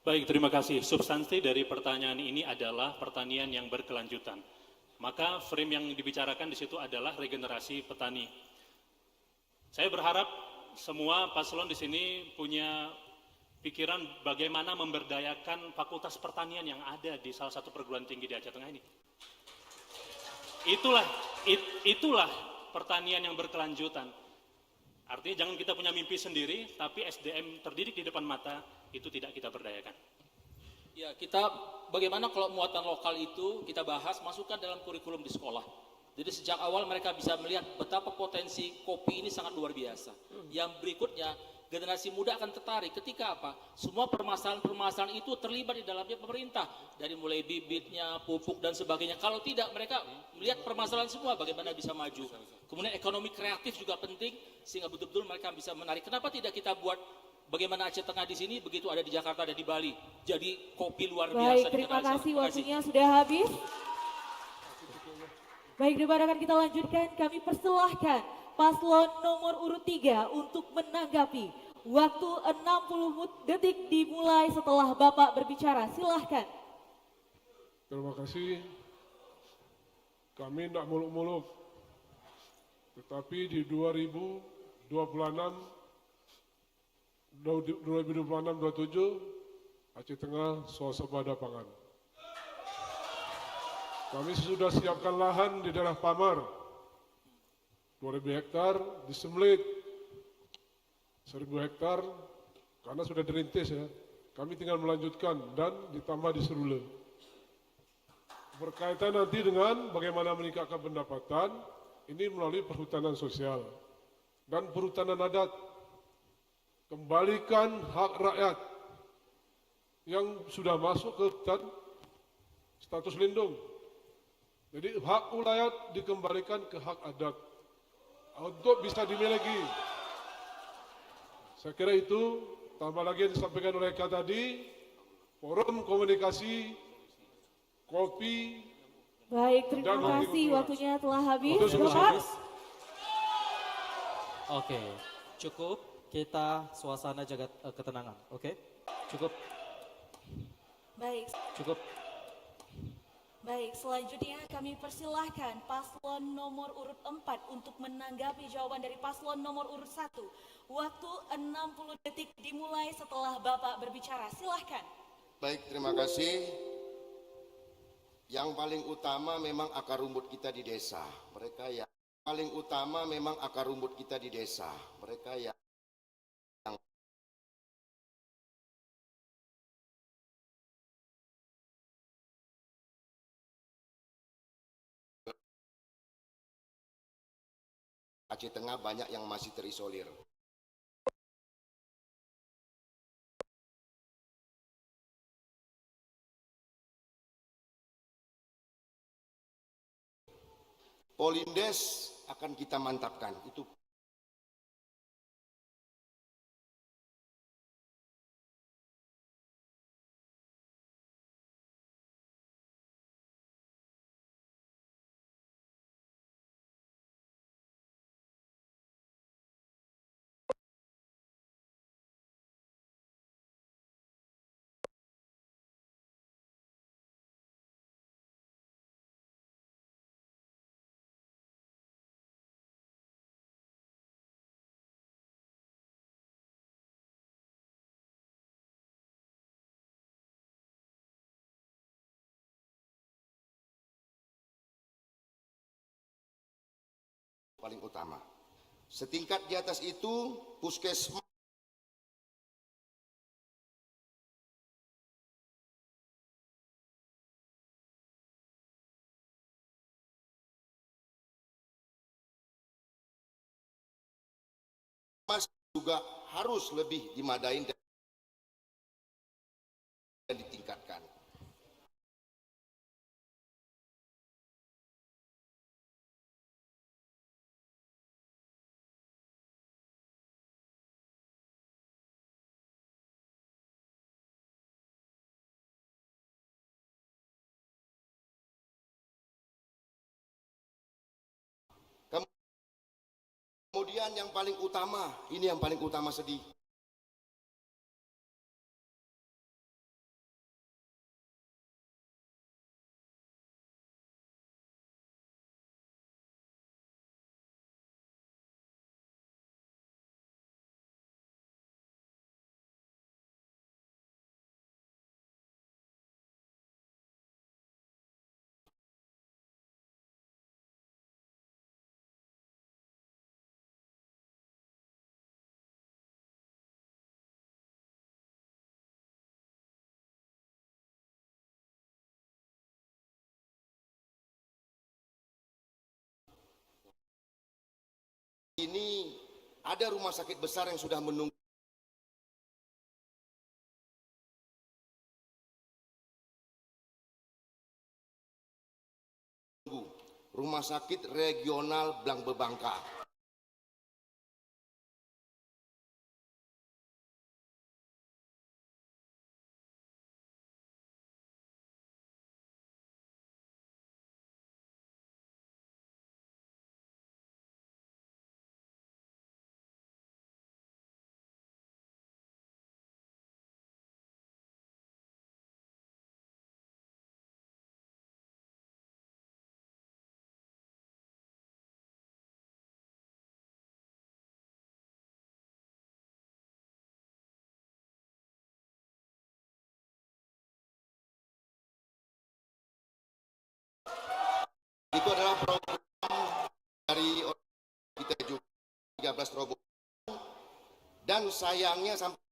Baik, terima kasih. Substansi dari pertanyaan ini adalah pertanian yang berkelanjutan. Maka frame yang dibicarakan di situ adalah regenerasi petani. Saya berharap semua paslon di sini punya pikiran bagaimana memberdayakan fakultas pertanian yang ada di salah satu perguruan tinggi di Aceh Tengah ini. Itulah pertanian yang berkelanjutan. Artinya jangan kita punya mimpi sendiri, tapi SDM terdidik di depan mata itu tidak kita berdayakan. Ya, kita bagaimana kalau muatan lokal itu kita bahas, masukkan dalam kurikulum di sekolah. Jadi sejak awal mereka bisa melihat betapa potensi kopi ini sangat luar biasa. Yang berikutnya, generasi muda akan tertarik ketika apa? Semua permasalahan-permasalahan itu terlibat di dalamnya pemerintah. Dari mulai bibitnya, pupuk dan sebagainya. Kalau tidak, mereka melihat permasalahan semua bagaimana bisa maju. Kemudian ekonomi kreatif juga penting, sehingga betul-betul mereka bisa menarik. Kenapa tidak kita buat bagaimana Aceh Tengah di sini, begitu ada di Jakarta, ada di Bali. Jadi kopi luar biasa. Baik, terima kasih. Waktunya sudah habis. Baik, debat akan kita lanjutkan. Kami persilahkan paslon nomor urut 3 untuk menanggapi. Waktu 60 detik dimulai setelah Bapak berbicara. Silahkan. Terima kasih. Kami tidak muluk-muluk. Tetapi di 2026-27 Aceh Tengah swasembada pangan. Kami sudah siapkan lahan di daerah Pamar, 2000 hektar, di Semlit, 1000 hektar, karena sudah dirintis ya. Kami tinggal melanjutkan dan ditambah di Serule. Berkaitan nanti dengan bagaimana meningkatkan pendapatan, ini melalui perhutanan sosial dan perhutanan adat. Kembalikan hak rakyat yang sudah masuk ke hutan status lindung. Jadi hak ulayat dikembalikan ke hak adat untuk bisa dimiliki. Saya kira itu, tambah lagi yang disampaikan oleh Kak tadi, forum komunikasi, kopi. Baik, terima kasih. Waktunya telah habis. Bapak. Oke, cukup. Kita suasana jaga ketenangan. Oke, cukup. Baik. Cukup. Baik, selanjutnya kami persilahkan paslon nomor urut 4 untuk menanggapi jawaban dari paslon nomor urut 1. Waktu 60 detik dimulai setelah Bapak berbicara. Silahkan. Baik, terima kasih. Yang paling utama memang akar rumput kita di desa. Mereka yang paling utama memang akar rumput kita di desa. Mereka yang Aceh Tengah banyak yang masih terisolir. Polindes akan kita mantapkan. Itu paling utama. Setingkat di atas itu puskesmas juga harus lebih dimadain dan ditingkatkan. Kemudian yang paling utama, ini yang paling utama sedih. Ini ada rumah sakit besar yang sudah menunggu. Rumah sakit regional Blang Bebangka. Itu adalah program dari kita juga 13 terobosan dan sayangnya sampai